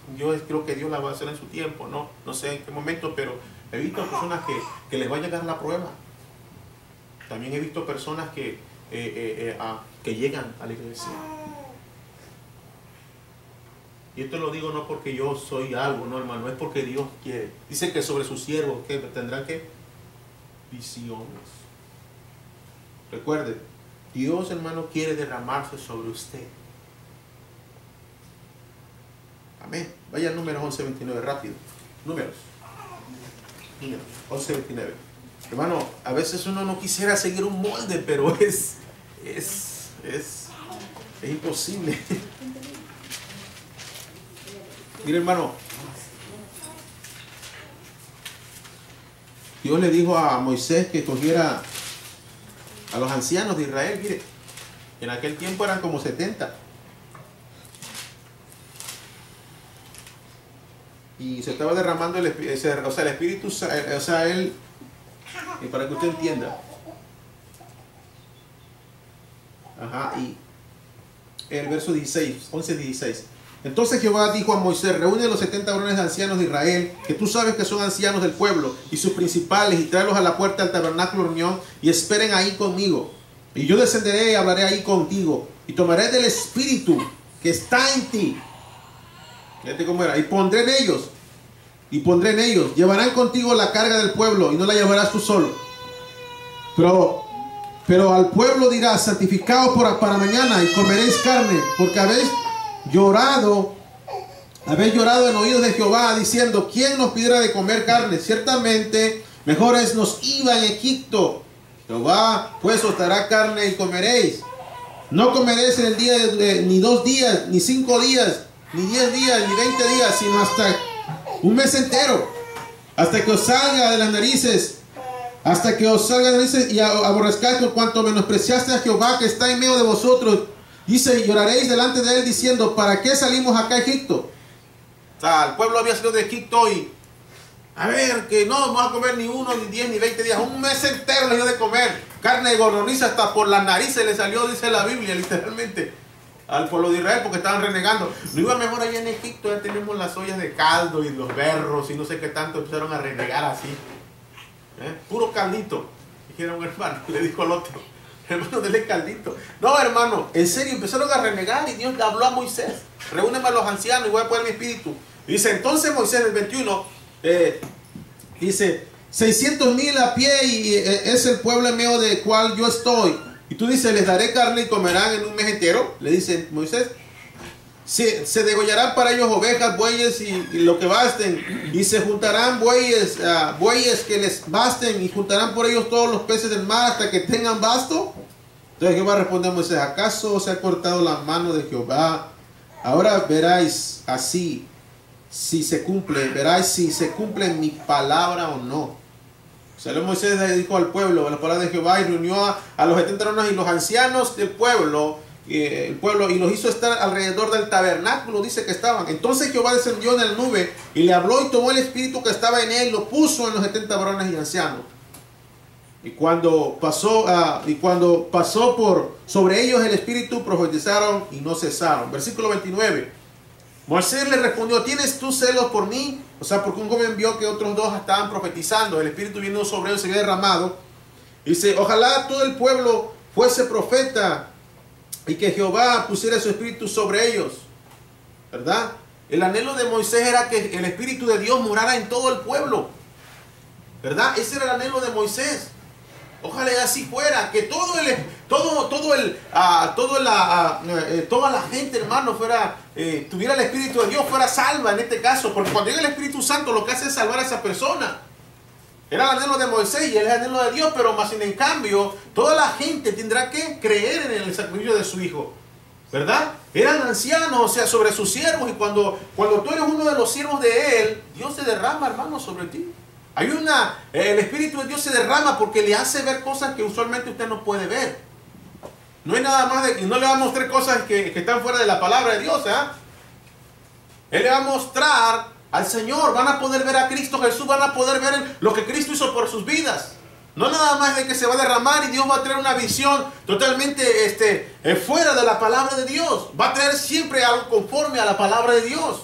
A: creo que Dios las va a hacer en su tiempo, no sé en qué momento, pero he visto personas que les va a llegar la prueba. También he visto personas que llegan a la iglesia. Y esto lo digo no porque yo soy algo, no, hermano, es porque Dios quiere. Dice que sobre sus siervos que tendrán que visiones. Recuerde, Dios, hermano, quiere derramarse sobre usted. Amén. Vaya al número 11:29, rápido. Números 11:29. Hermano, a veces uno no quisiera seguir un molde, pero es imposible. Mire, hermano, Dios le dijo a Moisés que cogiera a los ancianos de Israel. Mire, en aquel tiempo eran como 70. Y se estaba derramando el Espíritu, él, y para que usted entienda. Y el verso 16, 11:16. Entonces Jehová dijo a Moisés: reúne a los 70 varones ancianos de Israel, que tú sabes que son ancianos del pueblo, y sus principales, y tráelos a la puerta del tabernáculo de reunión, y esperen ahí conmigo. Y yo descenderé y hablaré ahí contigo, y tomaré del Espíritu que está en ti. Fíjate cómo era. Y pondré en ellos, llevarán contigo la carga del pueblo, y no la llevarás tú solo. Pero al pueblo dirás: santificaos para mañana, y comeréis carne, porque habéis llorado en oídos de Jehová, diciendo: ¿quién nos pidiera de comer carne? Ciertamente mejor es nos iba en Egipto. Jehová pues os dará carne y comeréis. No comeréis en el día ni 2 días, ni 5 días, ni 10 días, ni 20 días, sino hasta un mes entero, hasta que os salga de las narices, y aborrezcáis por cuanto menospreciaste a Jehová que está en medio de vosotros. Dice: lloraréis delante de él diciendo: ¿para qué salimos acá a Egipto? O sea, el pueblo había salido de Egipto y que no vamos a comer ni 1, ni 10, ni 20 días. Un mes entero les dio de comer carne de gorroniza, hasta por las narices le salió, dice la Biblia, literalmente, al pueblo de Israel, porque estaban renegando. No iba mejor allá en Egipto, ya tenemos las ollas de caldo y los berros y no sé qué tanto. Empezaron a renegar así, puro caldito. Dijeron: hermano, le dijo al otro: hermano, dele caldito. No, hermano, en serio, empezaron a renegar, y Dios le habló a Moisés: reúneme a los ancianos y voy a poner mi espíritu. Y dice entonces Moisés, el 21, dice: 600,000 a pie, y es el pueblo en medio del cual yo estoy. Y tú dices: les daré carne y comerán en un mes entero. Le dice Moisés: se degollarán para ellos ovejas, bueyes y lo que basten, y se juntarán bueyes que les basten, y juntarán por ellos todos los peces del mar hasta que tengan basto. Entonces Jehová respondió a Moisés: ¿acaso se ha cortado la mano de Jehová? Ahora veráis si se cumple mi palabra o no. O sea, Moisés le dijo al pueblo la palabra de Jehová, y reunió a los 70 varones y los ancianos del pueblo, y los hizo estar alrededor del tabernáculo, dice que estaban. Entonces Jehová descendió en la nube y le habló, y tomó el espíritu que estaba en él y lo puso en los 70 varones y ancianos. Y cuando pasó sobre ellos el espíritu, profetizaron y no cesaron. Versículo 29. Moisés le respondió: ¿tienes tú celos por mí? O sea, porque un joven vio que otros 2 estaban profetizando, el espíritu vino sobre ellos, se había derramado. Dice: ojalá todo el pueblo fuese profeta, y que Jehová pusiera su espíritu sobre ellos. ¿Verdad? El anhelo de Moisés era que el espíritu de Dios morara en todo el pueblo. ¿Verdad? Ese era el anhelo de Moisés. Ojalá así fuera, que toda la gente, hermano, tuviera el Espíritu de Dios, fuera salva en este caso, porque cuando llega el Espíritu Santo lo que hace es salvar a esa persona. Era el anhelo de Moisés y el anhelo de Dios, pero más en cambio, toda la gente tendrá que creer en el sacrificio de su Hijo, ¿verdad? Eran ancianos, o sea, sobre sus siervos, y cuando tú eres uno de los siervos de Él, Dios se derrama, hermano, sobre ti. El Espíritu de Dios se derrama porque le hace ver cosas que usualmente usted no puede ver. No hay nada más no le va a mostrar cosas que están fuera de la palabra de Dios, Él le va a mostrar al Señor. Van a poder ver a Cristo Jesús, van a poder ver lo que Cristo hizo por sus vidas. No nada más de que se va a derramar y Dios va a traer una visión totalmente fuera de la palabra de Dios. Va a traer siempre algo conforme a la palabra de Dios.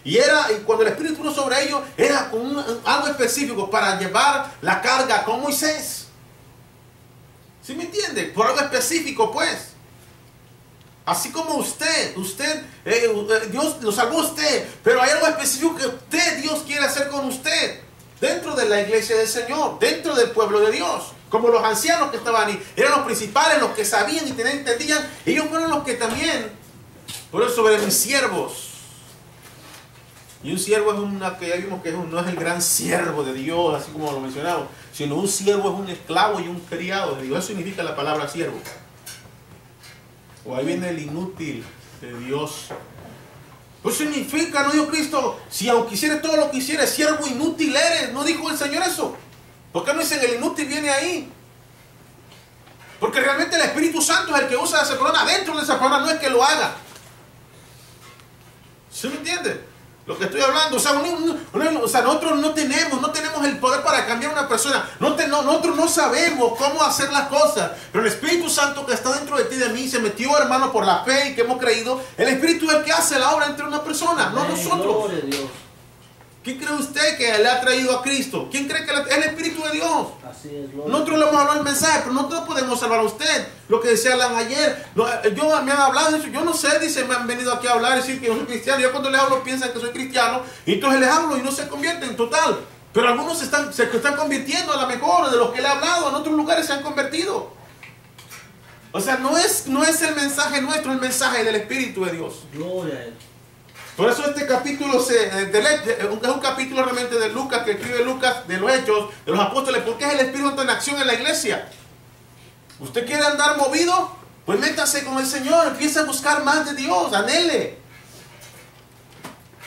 A: Y cuando el Espíritu vino sobre ellos, era con algo específico para llevar la carga con Moisés. ¿Sí me entiende? Por algo específico, pues. Así como usted, Dios lo salvó a usted, pero hay algo específico que Dios quiere hacer con usted, dentro de la iglesia del Señor, dentro del pueblo de Dios. Como los ancianos que estaban ahí, eran los principales, los que sabían y entendían, ellos fueron los que también, por eso sobre mis siervos. Y un siervo es una que ya vimos que no es el gran siervo de Dios, así como lo mencionamos, sino un siervo es un esclavo y un criado de Dios. Eso significa la palabra siervo. O ahí viene el inútil de Dios. Pues significa, no dijo Cristo, si aunque hiciera todo lo que hiciera, siervo inútil eres. No dijo el Señor eso. ¿Por qué no dicen el inútil viene ahí? Porque realmente el Espíritu Santo es el que usa esa persona. Dentro de esa persona no es que lo haga. ¿Sí me entiende? Lo que estoy hablando, o sea, nosotros no tenemos el poder para cambiar a una persona. Nosotros no sabemos cómo hacer las cosas. Pero el Espíritu Santo que está dentro de ti y de mí se metió, hermano, por la fe y que hemos creído. El Espíritu es el que hace la obra entre una persona, no nosotros. ¿Quién cree usted que le ha traído a Cristo? ¿Quién cree que es el Espíritu de Dios?
C: Así es,
A: Nosotros le hemos hablado el mensaje, pero nosotros podemos salvar a usted. Lo que decía Alan ayer, me han hablado, yo no sé, dice, me han venido aquí a hablar y decir que yo soy cristiano. Yo cuando les hablo piensan que soy cristiano, y entonces les hablo y no se convierten, total. Pero algunos se están convirtiendo a lo mejor, de los que le he hablado, en otros lugares se han convertido. O sea, no es el mensaje nuestro, el mensaje del Espíritu de Dios.
C: Gloria a Él.
A: Por eso este capítulo es un capítulo realmente de Lucas, que escribe Lucas, de los Hechos, de los Apóstoles, porque es el Espíritu Santo en acción en la iglesia. ¿Usted quiere andar movido? Pues métase con el Señor, empiece a buscar más de Dios, anhele.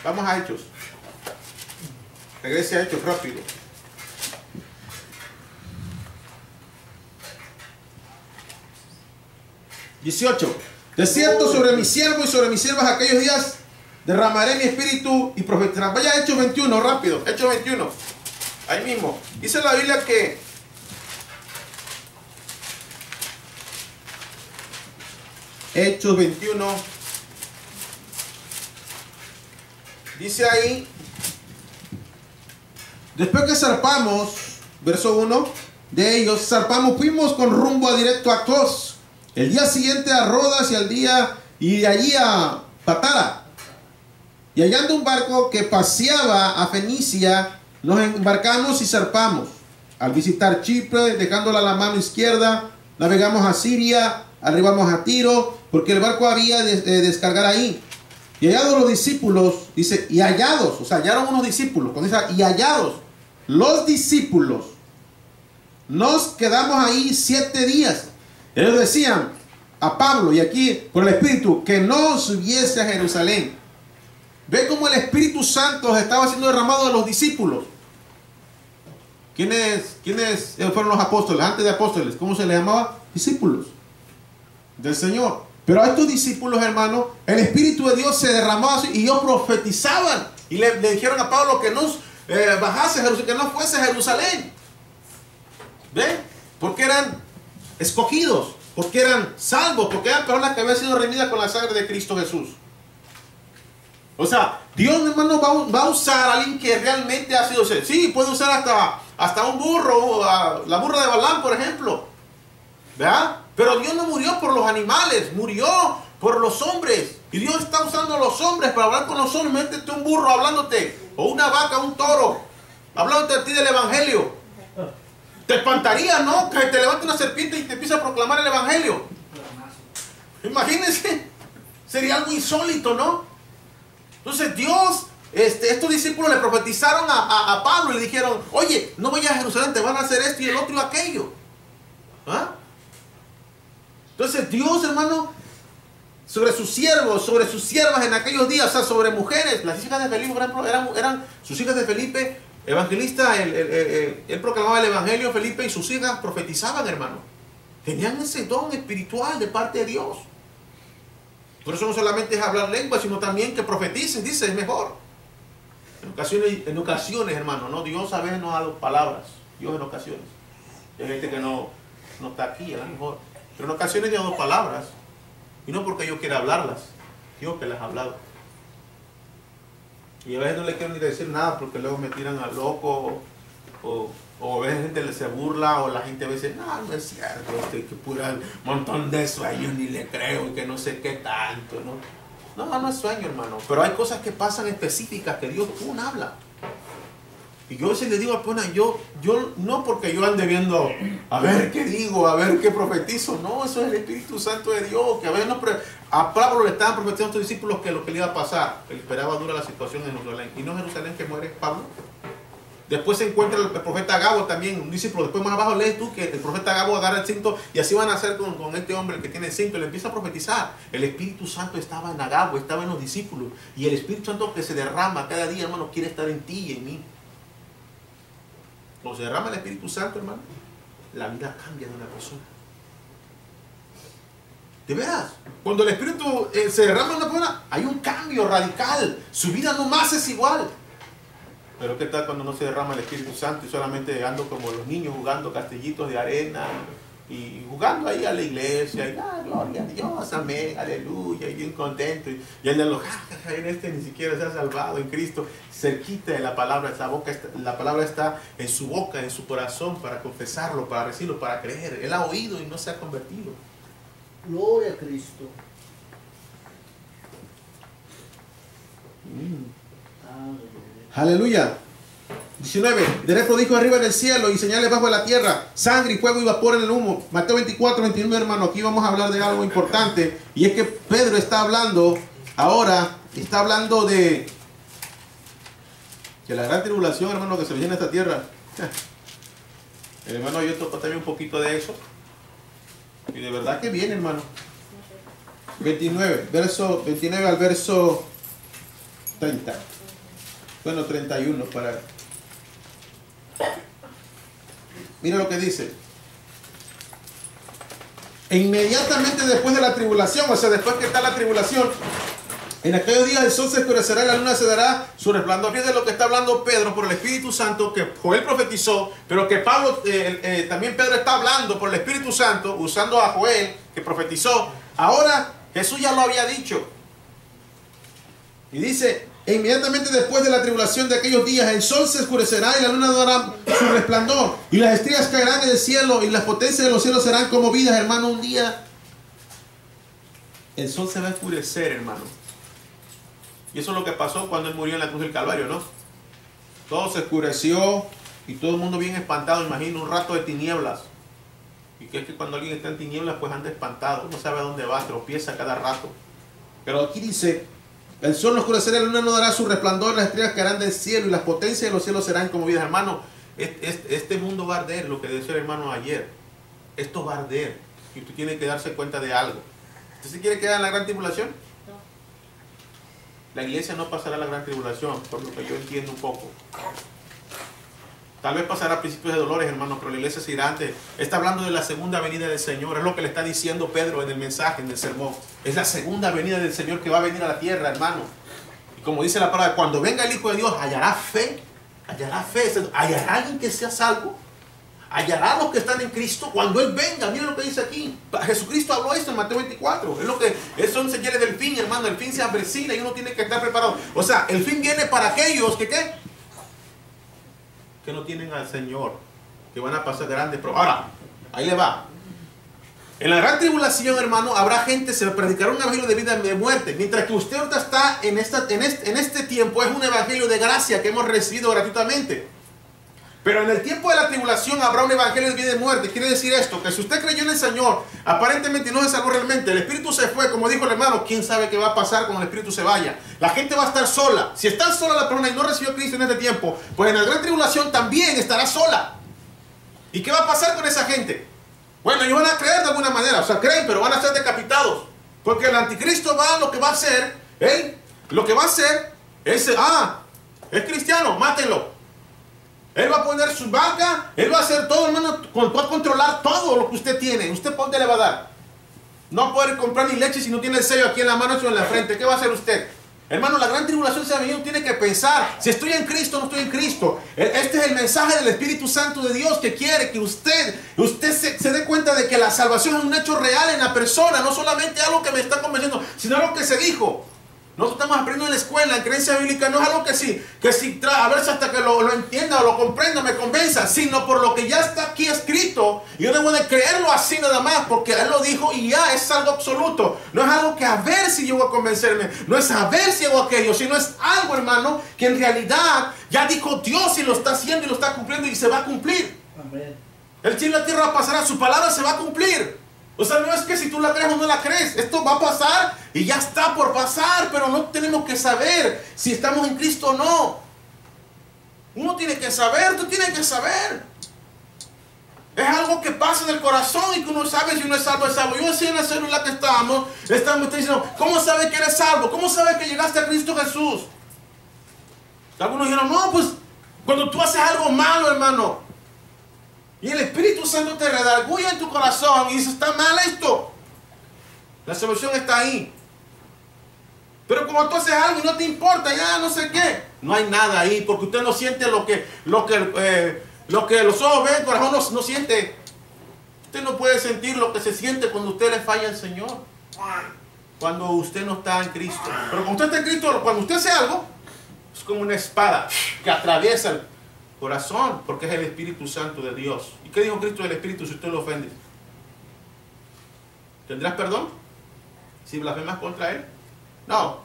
A: Vamos a Hechos. Regrese a Hechos rápido. (18) De cierto, sobre mi siervo y sobre mis siervas aquellos días derramaré mi espíritu y profetizarán. Vaya a Hechos 21, rápido. Hechos 21. Ahí mismo. Dice la Biblia que Hechos 21. Dice ahí, después que zarpamos, verso 1, de ellos zarpamos, fuimos con rumbo directo a Cos. El día siguiente a Rodas y de allí a Patara. Y hallando un barco que paseaba a Fenicia, nos embarcamos y zarpamos. Al visitar Chipre, dejándola a la mano izquierda, navegamos a Siria, arribamos a Tiro, porque el barco había de descargar ahí. Y hallados los discípulos, dice, y hallados, o sea, hallaron unos discípulos, cuando dice, y hallados los discípulos, nos quedamos ahí 7 días. Ellos decían a Pablo, y aquí por el Espíritu, que no subiese a Jerusalén. Ve cómo el Espíritu Santo estaba siendo derramado a los discípulos. ¿Quiénes fueron los apóstoles? Antes de apóstoles, ¿cómo se les llamaba? Discípulos del Señor. Pero a estos discípulos, hermanos, el Espíritu de Dios se derramaba y ellos profetizaban. Y le dijeron a Pablo que no bajase a Jerusalén, que no fuese a Jerusalén. ¿Ven? Porque eran escogidos, porque eran salvos, porque eran personas que habían sido redimidas con la sangre de Cristo Jesús. O sea, Dios, hermano, va a usar a alguien que realmente ha sido... Sí, puede usar hasta un burro, la burra de Balaam, por ejemplo. ¿Verdad? Pero Dios no murió por los animales, murió por los hombres. Y Dios está usando a los hombres para hablar con los hombres. Métete un burro hablándote, o una vaca, un toro, hablándote a ti del Evangelio. Te espantaría, ¿no? Que te levante una serpiente y te empiece a proclamar el Evangelio. Imagínense. Sería algo insólito, ¿no? Entonces Dios, estos discípulos le profetizaron a Pablo y le dijeron, oye, no vayas a Jerusalén, te van a hacer esto y el otro y aquello. ¿Ah? Entonces Dios, hermano, sobre sus siervos, sobre sus siervas en aquellos días, o sea, sobre mujeres, las hijas de Felipe, por ejemplo, eran sus hijas de Felipe, evangelista, él proclamaba el Evangelio, Felipe, y sus hijas profetizaban, hermano. Tenían ese don espiritual de parte de Dios. Por eso no solamente es hablar lengua, sino también que profeticen, dice, es mejor. En ocasiones, hermano, ¿no? Dios a veces nos da palabras, Dios en ocasiones. Hay gente que no está aquí, a lo mejor. Pero en ocasiones Dios da palabras, y no porque yo quiera hablarlas, Dios que las ha hablado. Y a veces no le quiero ni decir nada porque luego me tiran a loco O a veces gente se burla, o la gente a veces, no es cierto, que pura montón de sueños, ni le creo, y que no sé qué tanto, ¿no? No es sueño, hermano. Pero hay cosas que pasan específicas que Dios habla. Y yo a veces le digo a Pona, yo no porque yo ande viendo a ver qué digo, a ver qué profetizo. No, eso es el Espíritu Santo de Dios. Que a veces a Pablo le estaban profetizando a sus discípulos que lo que le iba a pasar. Él esperaba dura la situación en Jerusalén. Y no en Jerusalén que muere Pablo. Después se encuentra el profeta Gabo también, un discípulo. Después más abajo lees tú que el profeta Gabo agarra el cinto y así van a hacer con este hombre el que tiene el cinto. Le empieza a profetizar. El Espíritu Santo estaba en Agabo, estaba en los discípulos. Y el Espíritu Santo que se derrama cada día, hermano, quiere estar en ti y en mí. Cuando se derrama el Espíritu Santo, hermano, la vida cambia de una persona. De veras, cuando el Espíritu se derrama en una persona, hay un cambio radical. Su vida no más es igual. Pero ¿qué tal cuando no se derrama el Espíritu Santo y solamente ando como los niños jugando castillitos de arena y jugando ahí a la iglesia y gloria a Dios, amén, aleluya, y bien contento, y el de los ni siquiera se ha salvado en Cristo, cerquita de la palabra, la palabra está en su boca, en su corazón, para confesarlo, para recibirlo, para creer. Él ha oído y no se ha convertido.
C: Gloria a Cristo.
A: Aleluya. 19. Derecho dijo arriba en el cielo y señales bajo la tierra, sangre y fuego y vapor en el humo. Mateo 24, 21, hermano. Aquí vamos a hablar de algo importante. Y es que Pedro está hablando ahora, está hablando de la gran tribulación, hermano, que se viene a esta tierra. El hermano, yo toco también un poquito de eso. Y de verdad que viene, hermano. 29 al verso 30. Bueno, 31 para... Mira lo que dice. E inmediatamente después de la tribulación, o sea, después que está la tribulación, en aquellos días el sol se oscurecerá y la luna se dará su resplandor. Fíjense lo que está hablando Pedro por el Espíritu Santo, que Joel profetizó, pero que Pablo, también Pedro está hablando por el Espíritu Santo, usando a Joel, que profetizó. Ahora Jesús ya lo había dicho. Y dice... E inmediatamente después de la tribulación de aquellos días, el sol se oscurecerá y la luna no dará su resplandor. Y las estrellas caerán del cielo y las potencias de los cielos serán conmovidas, hermano. Un día el sol se va a oscurecer, hermano. Y eso es lo que pasó cuando él murió en la cruz del Calvario, ¿no? Todo se oscureció y todo el mundo bien espantado. Imagino un rato de tinieblas. Y que es que cuando alguien está en tinieblas, pues anda espantado. No sabe a dónde va, tropieza cada rato. Pero aquí dice... El sol no oscurecerá, la luna no dará su resplandor, las estrellas caerán del cielo y las potencias de los cielos serán conmovidas. Hermano, este mundo va a arder, lo que decía el hermano ayer. Esto va a arder y usted tiene que darse cuenta de algo. ¿Usted se quiere quedar en la gran tribulación? No. La iglesia no pasará la gran tribulación, por lo que yo entiendo un poco. Tal vez pasará principios de dolores, hermano, pero la iglesia se irá antes. Está hablando de la segunda venida del Señor. Es lo que le está diciendo Pedro en el mensaje, en el sermón. Es la segunda venida del Señor que va a venir a la tierra, hermano. Y como dice la palabra, cuando venga el Hijo de Dios, hallará fe. Hallará fe. Hallará alguien que sea salvo. Hallará a los que están en Cristo cuando Él venga. Miren lo que dice aquí. Jesucristo habló esto en Mateo 24. Son señales del fin, hermano. El fin se avecina y uno tiene que estar preparado. O sea, el fin viene para aquellos que ¿qué? Que no tienen al Señor, que van a pasar grandes pruebas. Ahora, ahí le va. En la gran tribulación, hermano, habrá gente, se predicará un evangelio de vida y de muerte. Mientras que usted ahorita está en este tiempo, es un evangelio de gracia que hemos recibido gratuitamente. Pero en el tiempo de la tribulación habrá un evangelio de vida y muerte. Quiere decir esto, que si usted creyó en el Señor, aparentemente no se salvó realmente, el Espíritu se fue, como dijo el hermano, ¿quién sabe qué va a pasar cuando el Espíritu se vaya? La gente va a estar sola. Si está sola la persona y no recibió a Cristo en este tiempo, pues en la gran tribulación también estará sola. ¿Y qué va a pasar con esa gente? Bueno, ellos van a creer de alguna manera, o sea, creen, pero van a ser decapitados. Porque el anticristo lo que va a hacer, lo que va a hacer es, es cristiano, mátenlo. Él va a poner su banca, él va a hacer todo, hermano, va a controlar todo lo que usted tiene. ¿Usted por dónde le va a dar? No va a poder comprar ni leche si no tiene el sello aquí en la mano o en la frente. ¿Qué va a hacer usted? Hermano, la gran tribulación se ha venido, tiene que pensar, si estoy en Cristo o no estoy en Cristo. Este es el mensaje del Espíritu Santo de Dios que quiere que usted se dé cuenta de que la salvación es un hecho real en la persona, no solamente algo que me está convenciendo, sino algo que se dijo. Nosotros estamos aprendiendo en la escuela, en creencia bíblica, no es algo que sí a ver si hasta que lo entienda o lo comprenda, me convenza, sino por lo que ya está aquí escrito. Y yo debo de creerlo así nada más, porque Él lo dijo y ya es algo absoluto. No es algo que a ver si yo voy a convencerme, no es a ver si hago aquello, sino es algo, hermano, que en realidad ya dijo Dios y lo está haciendo y lo está cumpliendo y se va a cumplir.
C: Amén.
A: El cielo y la tierra pasará, su palabra se va a cumplir. O sea, no es que si tú la crees o no la crees, esto va a pasar y ya está por pasar, pero no tenemos que saber si estamos en Cristo o no. Uno tiene que saber, tú tienes que saber. Es algo que pasa en el corazón y que uno sabe si uno es salvo, es salvo. Yo decía en la célula que estamos diciendo, ¿cómo sabes que eres salvo? ¿Cómo sabes que llegaste a Cristo Jesús? Algunos dijeron, no, pues cuando tú haces algo malo, hermano, y el Espíritu Santo te redarguye en tu corazón y dice, está mal esto. La solución está ahí. Pero como tú haces algo y no te importa, ya no sé qué, no hay nada ahí, porque usted no siente lo que los ojos ven, el corazón no siente. Usted no puede sentir lo que se siente cuando usted le falla al Señor. Cuando usted no está en Cristo. Pero cuando usted está en Cristo, cuando usted hace algo, es como una espada que atraviesa el corazón, porque es el Espíritu Santo de Dios. ¿Y qué dijo Cristo del Espíritu si usted lo ofende? ¿Tendrás perdón si blasfemas contra Él? No.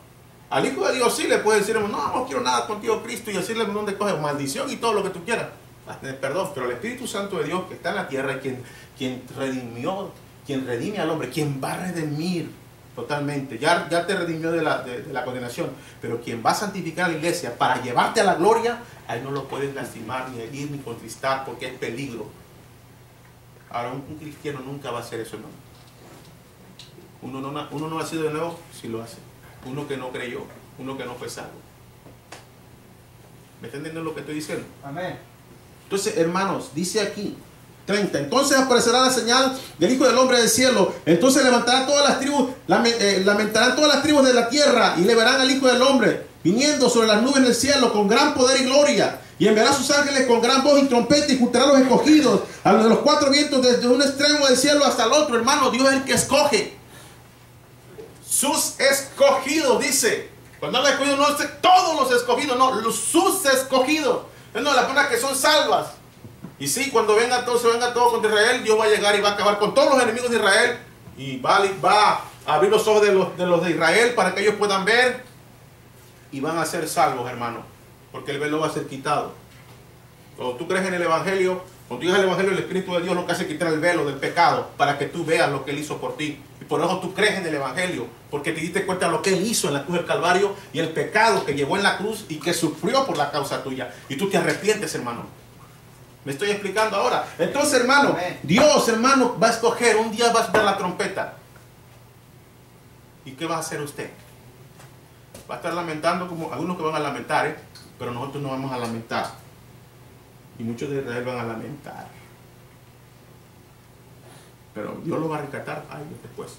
A: Al Hijo de Dios sí le puede decir, no quiero nada contigo, Cristo, y decirle dónde coge maldición y todo lo que tú quieras. Perdón, pero el Espíritu Santo de Dios que está en la tierra, quien redime al hombre, quien va a redimir totalmente, ya te redimió de la condenación, pero quien va a santificar a la iglesia para llevarte a la gloria, a él no lo puedes lastimar, ni herir, ni contristar, porque es peligro. Ahora, un cristiano nunca va a hacer eso, hermano. Uno no ha sido de nuevo, sí lo hace. Uno que no creyó, uno que no fue salvo. ¿Me está entendiendo lo que estoy diciendo?
C: Amén.
A: Entonces, hermanos, dice aquí 30. Entonces aparecerá la señal del Hijo del Hombre del cielo. Entonces levantarán todas las tribus, lamentarán todas las tribus de la tierra y le verán al Hijo del Hombre viniendo sobre las nubes del cielo con gran poder y gloria. Y enviará a sus ángeles con gran voz y trompeta y juntará a los escogidos, a los de los cuatro vientos, desde un extremo del cielo hasta el otro. Hermano, Dios es el que escoge. Sus escogidos, dice. Cuando habla de escogidos, no dice todos los escogidos, no, sus escogidos. No, las personas que son salvas. Y sí, cuando se venga todo contra Israel, Dios va a llegar y va a acabar con todos los enemigos de Israel. Y va a abrir los ojos de los de Israel para que ellos puedan ver. Y van a ser salvos, hermano. Porque el velo va a ser quitado. Cuando tú crees en el Evangelio, cuando tú digas el Evangelio, el Espíritu de Dios lo que hace es quitar el velo del pecado para que tú veas lo que Él hizo por ti. Y por eso tú crees en el Evangelio, porque te diste cuenta de lo que Él hizo en la cruz del Calvario y el pecado que llevó en la cruz y que sufrió por la causa tuya. Y tú te arrepientes, hermano. ¿Me estoy explicando ahora? Entonces, hermano, Dios, hermano, va a escoger. Un día va a dar la trompeta. ¿Y qué va a hacer usted? Va a estar lamentando como algunos que van a lamentar, pero nosotros no vamos a lamentar. Y muchos de Israel van a lamentar. Pero Dios lo va a rescatar a ellos después.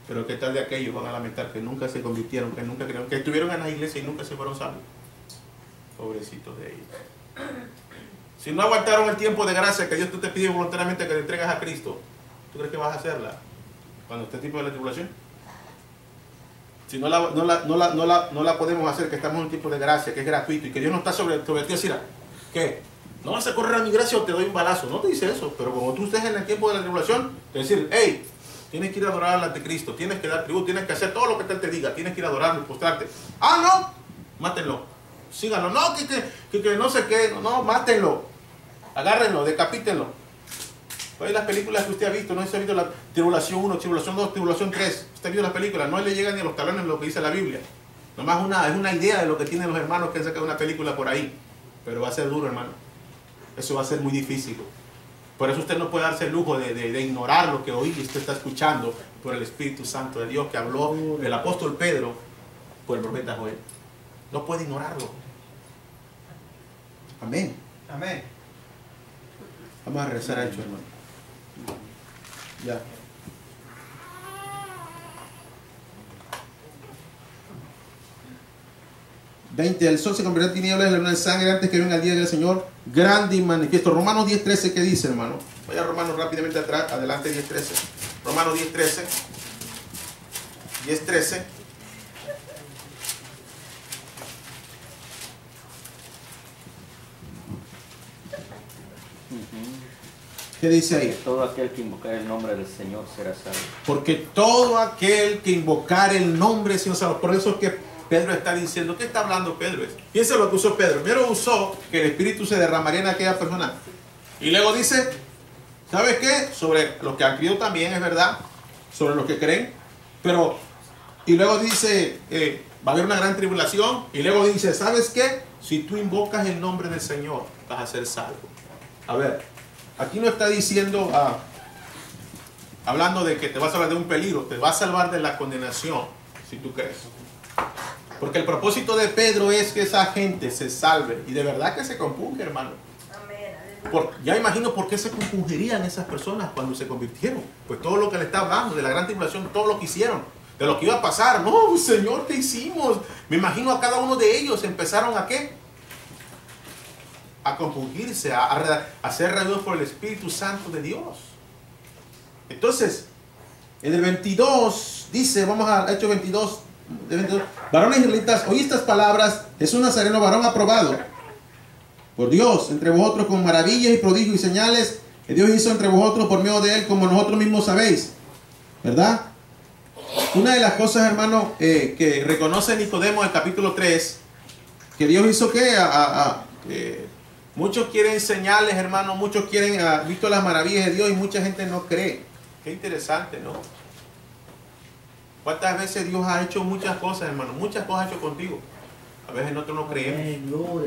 A: Pero ¿qué tal de aquellos van a lamentar que nunca se convirtieron, que nunca creyeron, que estuvieron en la iglesia y nunca se fueron salvos? Pobrecitos de ellos. Si no aguantaron el tiempo de gracia que Dios te pide voluntariamente que le entregas a Cristo, ¿tú crees que vas a hacerla cuando esté tiempo de la tribulación? Si no la podemos hacer, que estamos en un tiempo de gracia, que es gratuito y que Dios no está sobre ti, decir, ¿qué? ¿No vas a correr a mi gracia o te doy un balazo? No te dice eso, pero como tú estés en el tiempo de la tribulación, te decir, hey, tienes que ir a adorar al anticristo, tienes que dar tributo, tienes que hacer todo lo que Él te diga, tienes que ir a adorarlo y postrarte. Ah, no, mátenlo, síganlo, no, que no sé qué, no, mátenlo, agárrenlo, decapítenlo. Pues las películas que usted ha visto, no se ha visto la tribulación 1, tribulación 2, tribulación 3, usted ha visto las películas, no le llega ni a los talones lo que dice la Biblia. Nomás es una idea de lo que tienen los hermanos que han sacado una película por ahí, pero va a ser duro, hermano. Eso va a ser muy difícil. Por eso usted no puede darse el lujo de ignorar lo que hoy usted está escuchando por el Espíritu Santo de Dios que habló el apóstol Pedro por el profeta Joel. No puede ignorarlo. Amén.
C: Amén.
A: Vamos a regresar a Hechos, hermano. Ya. El sol se convertirá en tinieblas y la luna en sangre antes que venga el día del Señor grande y manifiesto. Romanos 10:13, ¿qué dice, hermano? Voy a Romanos rápidamente atrás, adelante 10:13. Romanos 10:13. ¿Qué dice ahí?
B: Todo aquel que invocar el nombre del Señor será salvo.
A: Porque todo aquel que invocar el nombre del Señor salvo. Por eso es que Pedro está diciendo, ¿qué está hablando Pedro? Piensa lo que usó Pedro. Primero usó que el Espíritu se derramaría en aquella persona. Y luego dice, ¿sabes qué? Sobre los que han creído también, es verdad. Sobre los que creen. Pero, y luego dice, va a haber una gran tribulación. Y luego dice, ¿sabes qué? Si tú invocas el nombre del Señor, vas a ser salvo. A ver, aquí no está diciendo, hablando de que te vas a salvar de un peligro, te vas a salvar de la condenación, si tú crees. Porque el propósito de Pedro es que esa gente se salve. Y de verdad que se compunge, hermano. Ya imagino por qué se compungirían esas personas cuando se convirtieron. Pues todo lo que le está hablando, de la gran tribulación, todo lo que hicieron, de lo que iba a pasar. No, Señor, ¿qué hicimos? Me imagino a cada uno de ellos empezaron a ¿qué? A compungirse, a ser reunidos por el Espíritu Santo de Dios. Entonces, en el 22 dice, vamos a Hechos 22, varones israelitas, oí estas palabras, Jesús Nazareno, varón aprobado por Dios entre vosotros con maravillas y prodigios y señales que Dios hizo entre vosotros por medio de él, como nosotros mismos sabéis, ¿verdad? Una de las cosas, hermano, que reconoce Nicodemo en el capítulo 3, que Dios hizo que muchos quieren señales, hermano, muchos quieren, visto las maravillas de Dios y mucha gente no cree. Qué interesante, ¿no? ¿Cuántas veces Dios ha hecho muchas cosas, hermano? Muchas cosas ha hecho contigo. A veces nosotros no creemos.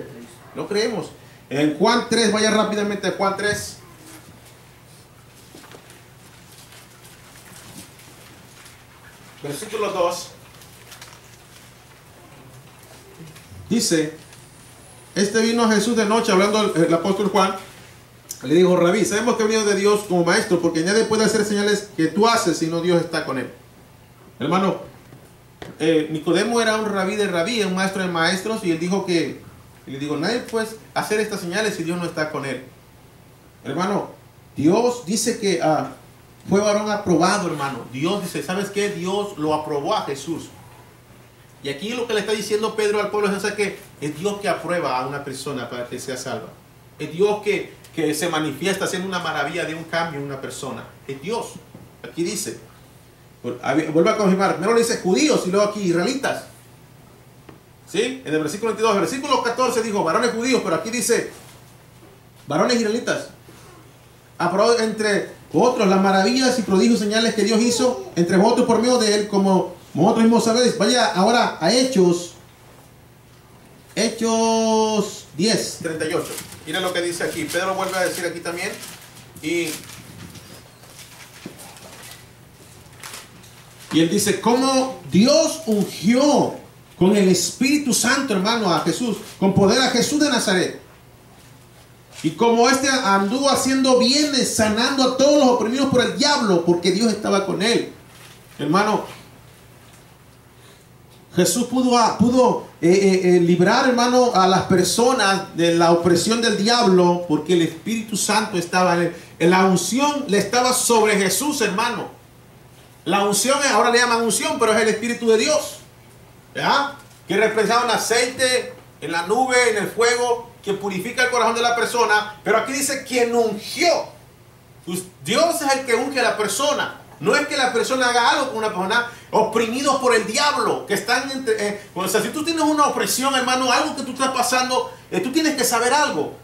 A: No creemos. En Juan 3, vaya rápidamente a Juan 3. Versículo 2. Dice, vino a Jesús de noche, hablando el apóstol Juan, le dijo, Rabí, sabemos que ha venido de Dios como maestro, porque nadie puede hacer señales que tú haces, sino Dios está con él. Hermano, Nicodemo era un rabí de rabí, un maestro de maestros, y él dijo que, y le digo, nadie puede hacer estas señales si Dios no está con él. Hermano, Dios dice que fue varón aprobado, hermano. Dios dice, ¿sabes qué? Dios lo aprobó a Jesús. Y aquí lo que le está diciendo Pedro al pueblo es que es Dios que aprueba a una persona para que sea salva. Es Dios que se manifiesta haciendo una maravilla de un cambio en una persona. Es Dios. Aquí dice, vuelve a confirmar, primero le dice judíos y luego aquí israelitas. ¿Sí? En el versículo 22, el versículo 14 dijo varones judíos, pero aquí dice varones israelitas. Aprobado entre vosotros las maravillas y prodigios señales que Dios hizo entre vosotros por medio de él, como vosotros mismos sabéis. Vaya ahora a Hechos 10, 38. Mira lo que dice aquí. Pedro vuelve a decir aquí también. Y él dice, cómo Dios ungió con el Espíritu Santo, hermano, a Jesús, con poder a Jesús de Nazaret. Y como anduvo haciendo bienes, sanando a todos los oprimidos por el diablo, porque Dios estaba con él. Hermano, Jesús pudo librar, hermano, a las personas de la opresión del diablo, porque el Espíritu Santo estaba en él. La unción le estaba sobre Jesús, hermano. La unción, ahora le llaman unción, pero es el Espíritu de Dios, ¿ya? Que representa un aceite en la nube, en el fuego, que purifica el corazón de la persona. Pero aquí dice quien ungió. Pues Dios es el que unge a la persona. No es que la persona haga algo con una persona oprimidos por el diablo, que están o sea, si tú tienes una opresión, hermano, algo que tú estás pasando, tú tienes que saber algo.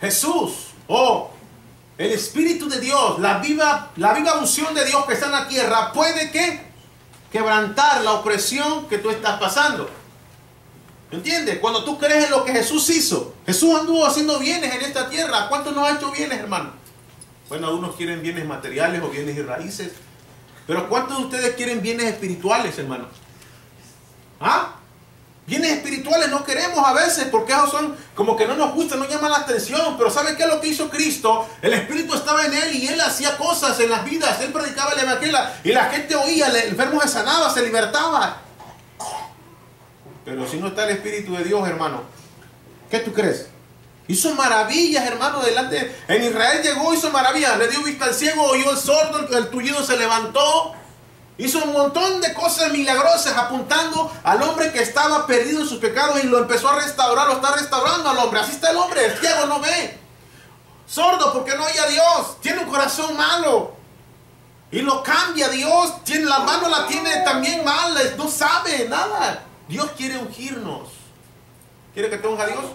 A: Jesús, el Espíritu de Dios, la viva unción de Dios que está en la tierra, puede quebrantar la opresión que tú estás pasando. ¿Entiendes? Cuando tú crees en lo que Jesús hizo. Jesús anduvo haciendo bienes en esta tierra. ¿Cuántos nos ha hecho bienes, hermano? Bueno, algunos quieren bienes materiales o bienes y raíces. Pero ¿cuántos de ustedes quieren bienes espirituales, hermano? ¿Ah? Bienes espirituales no queremos a veces porque esos son como que no nos gustan, no llaman la atención. Pero ¿sabe qué es lo que hizo Cristo? El Espíritu estaba en él y él hacía cosas en las vidas. Él predicaba el evangelio y la gente oía, el enfermo se sanaba, se libertaba. Pero si no está el Espíritu de Dios, hermano, ¿qué tú crees? Hizo maravillas, hermano, delante. En Israel llegó, hizo maravillas. Le dio vista al ciego, oyó el sordo, el tullido se levantó. Hizo un montón de cosas milagrosas apuntando al hombre que estaba perdido en sus pecados y lo empezó a restaurar, lo está restaurando al hombre. Así está el hombre, el ciego no ve. sordo porque no oye a Dios, tiene un corazón malo. Y lo cambia Dios, tiene la mano, la tiene también mala, no sabe nada. Dios quiere ungirnos. ¿Quiere que te unja Dios?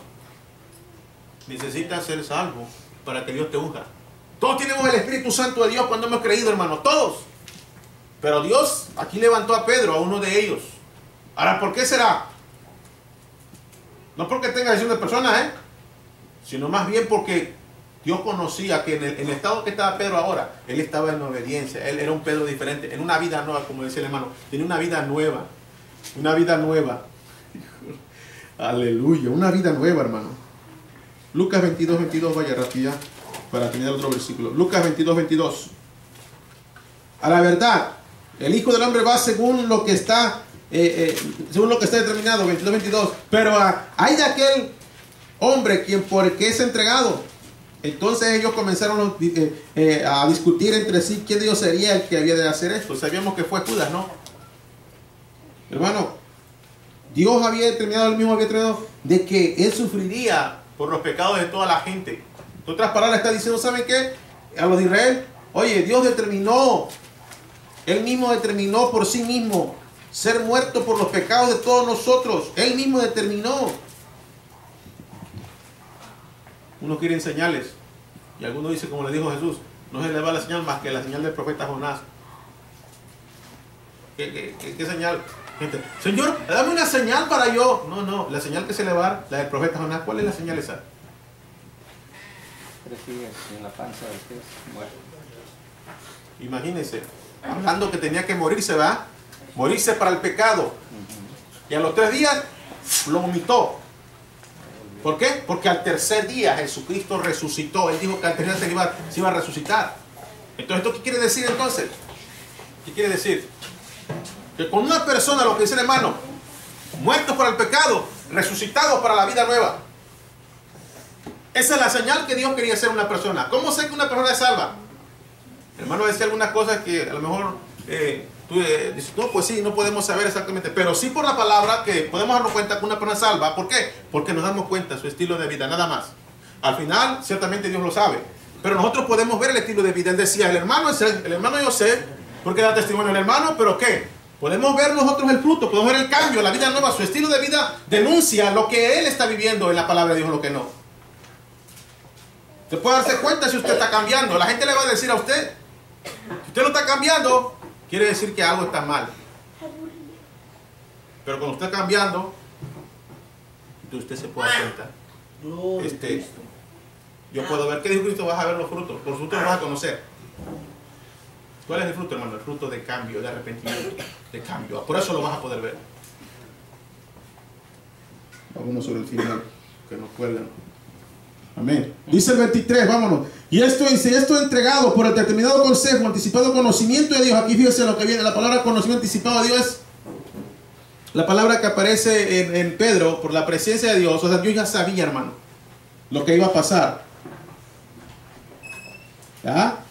A: Necesitas ser salvo para que Dios te unja. Todos tenemos el Espíritu Santo de Dios cuando hemos creído, hermano, todos. Pero Dios aquí levantó a Pedro, a uno de ellos. Ahora, ¿por qué será? No porque tenga decisión de personas, sino más bien porque Dios conocía que en el estado que estaba Pedro ahora, él estaba en obediencia, él era un Pedro diferente, en una vida nueva, como decía el hermano, tenía una vida nueva, aleluya, una vida nueva, hermano. Lucas 22, 22, vaya rápida, para tener otro versículo. Lucas 22, 22. A la verdad, el Hijo del Hombre va según lo que está, determinado, 22, 22. Pero hay de aquel hombre por el que es entregado. Entonces ellos comenzaron a discutir entre sí quién Dios sería el que había de hacer esto. Sabíamos que fue Judas, ¿no? Hermano, Dios había determinado, él mismo había determinado de que él sufriría por los pecados de toda la gente. En otras palabras está diciendo, ¿saben qué? A los de Israel, oye, Dios determinó, él mismo determinó por sí mismo ser muerto por los pecados de todos nosotros. Él mismo determinó. Unos quieren señales y algunos dicen, como le dijo Jesús, no se le va la señal más que la señal del profeta Jonás. ¿Qué señal? Gente, Señor, dame una señal para yo. No, la señal que se le va a dar, la del profeta Jonás. ¿Cuál es la señal esa?
B: 3 días en la panza del pez muerto.
A: Imagínense, hablando que tenía que morirse, ¿verdad? Morirse para el pecado. Y a los 3 días lo vomitó. ¿Por qué? Porque al tercer día Jesucristo resucitó. Él dijo que al tercer día se iba a resucitar. Entonces, ¿esto qué quiere decir entonces? ¿Qué quiere decir? Que con una persona, lo que dice el hermano, muertos para el pecado, resucitados para la vida nueva. Esa es la señal que Dios quería hacer a una persona. ¿Cómo sé que una persona es salva? El hermano decía algunas cosas que a lo mejor tú dices, no, pues sí, no podemos saber exactamente, pero sí por la palabra que podemos darnos cuenta que una persona es salva. ¿Por qué? Porque nos damos cuenta de su estilo de vida, nada más. Al final, ciertamente Dios lo sabe, pero nosotros podemos ver el estilo de vida. Él decía, el hermano yo sé, porque da testimonio el hermano, pero ¿qué? Podemos ver nosotros el fruto, podemos ver el cambio, la vida nueva, su estilo de vida denuncia lo que él está viviendo en la palabra de Dios, lo que no. Usted puede darse cuenta si usted está cambiando. La gente le va a decir a usted, si usted no está cambiando, quiere decir que algo está mal. Pero cuando usted está cambiando, entonces usted se puede dar cuenta. Yo puedo ver, ¿qué dijo Cristo? Vas a ver los frutos, por sus frutos los vas a conocer. ¿Cuál es el fruto, hermano? El fruto de cambio, de arrepentimiento, de cambio. Por eso lo vas a poder ver. Vámonos sobre el final, que nos cuelgan. Amén. Dice el 23, vámonos. Y esto dice, esto entregado por el determinado consejo, anticipado conocimiento de Dios. Aquí fíjense lo que viene, la palabra conocimiento anticipado de Dios es la palabra que aparece en Pedro por la presencia de Dios. O sea, Dios ya sabía, hermano, lo que iba a pasar. ¿Ya?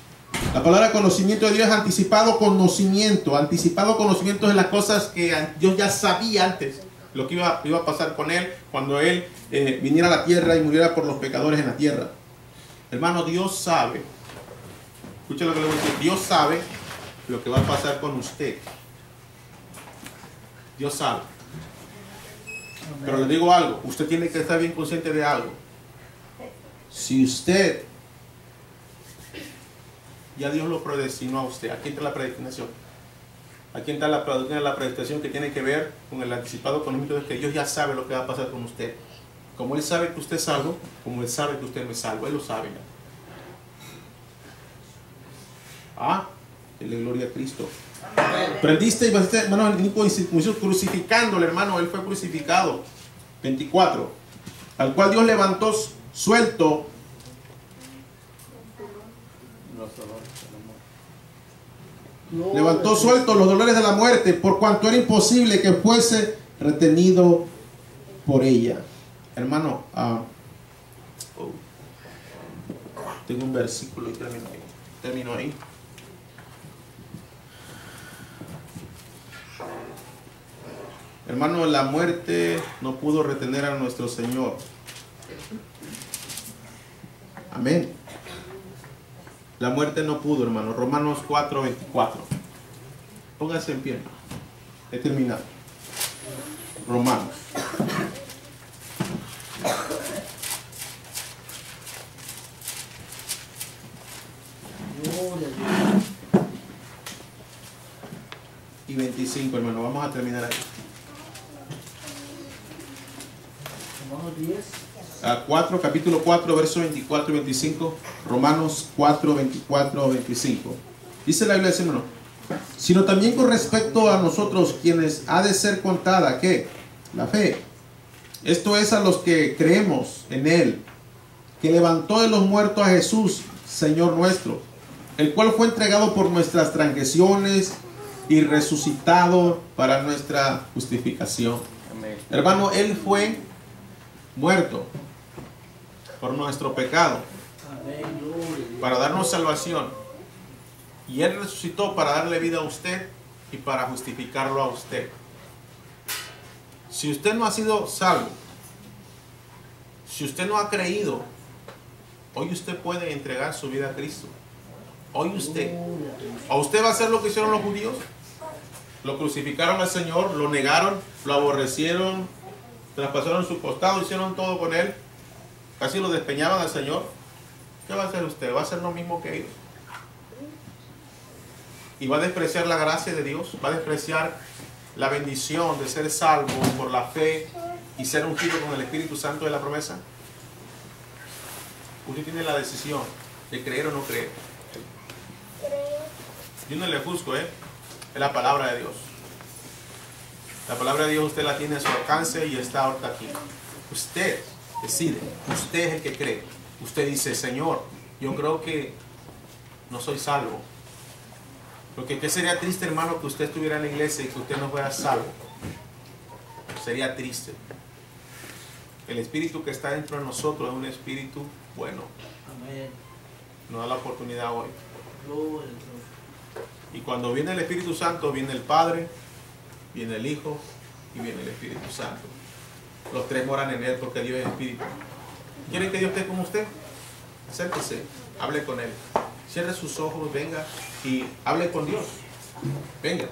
A: La palabra conocimiento de Dios es anticipado conocimiento. Anticipado conocimiento de las cosas que Dios ya sabía antes. Lo que iba a pasar con él cuando él viniera a la tierra y muriera por los pecadores en la tierra. Hermano, Dios sabe. Escucha lo que le voy a decir. Dios sabe lo que va a pasar con usted. Dios sabe. Pero le digo algo. Usted tiene que estar bien consciente de algo. Si usted, ya Dios lo predestinó a usted. Aquí está la predestinación. Aquí está la predestinación que tiene que ver con el anticipado conocimiento de que Dios ya sabe lo que va a pasar con usted. Como Él sabe que usted es salvo, como Él sabe que usted no es salvo, Él lo sabe ya. Dele gloria a Cristo. Prendiste y basiste, hermano, crucificándole, hermano, Él fue crucificado. 24. Al cual Dios levantó suelto levantó sueltos los dolores de la muerte, por cuanto era imposible que fuese retenido por ella. Hermano, tengo un versículo y termino ahí. Hermano, la muerte no pudo retener a nuestro Señor. Amén. La muerte no pudo, hermano. Romanos 4:24. Póngase en pie. He terminado. Romanos.
C: Gloria a Dios.
A: Y 25, hermano. Vamos a terminar aquí.
C: Romanos 10.
A: Capítulo 4, versos 24 y 25. Romanos 4, 24, 25. Dice la Biblia, hermano. Sino también con respecto a nosotros, quienes ha de ser contada, ¿qué? La fe. Esto es a los que creemos en Él, que levantó de los muertos a Jesús, Señor nuestro, el cual fue entregado por nuestras transgresiones y resucitado para nuestra justificación.
B: Amén.
A: Hermano, Él fue muerto por nuestro pecado,
C: Amén. Gloria a Dios.
A: para darnos salvación. Y Él resucitó para darle vida a usted y para justificarlo a usted. Si usted no ha sido salvo, si usted no ha creído, hoy usted puede entregar su vida a Cristo. Hoy usted.
C: Gloria a Dios.
A: ¿O usted va a hacer lo que hicieron los judíos? Lo crucificaron al Señor, lo negaron, lo aborrecieron, traspasaron su costado, hicieron todo con Él. Casi lo despeñaban al Señor. ¿Qué va a hacer usted? ¿Va a hacer lo mismo que ellos? Y va a despreciar la gracia de Dios, va a despreciar la bendición de ser salvo por la fe y ser ungido con el Espíritu Santo de la promesa. Usted tiene la decisión de creer o no creer. Yo no le juzgo, es la palabra de Dios. La palabra de Dios usted la tiene a su alcance y está ahorita aquí. Usted decide, usted es el que cree. Usted dice, Señor, yo creo que no soy salvo. Porque qué sería triste, hermano, que usted estuviera en la iglesia y que usted no fuera salvo. Sería triste. El espíritu que está dentro de nosotros es un espíritu bueno.
C: Amén.
A: Nos da la oportunidad hoy.
C: Gloria a Dios.
A: Y cuando viene el Espíritu Santo, viene el Padre, viene el Hijo y viene el Espíritu Santo. Los tres moran en Él porque Dios es Espíritu. ¿Quieren que Dios esté con usted? Acérquese, hable con Él. Cierre sus ojos, venga y hable con Dios. Venga,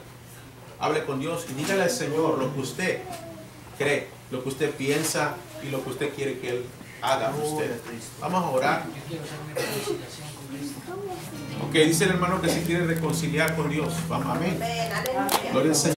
A: hable con Dios y dígale al Señor lo que usted cree, lo que usted piensa y lo que usted quiere que Él haga por usted. Vamos a orar.
D: Yo quiero hacer una reconciliación con Cristo.
A: Ok, dice el hermano que se quiere reconciliar con Dios. Vamos, amén. Gloria al Señor.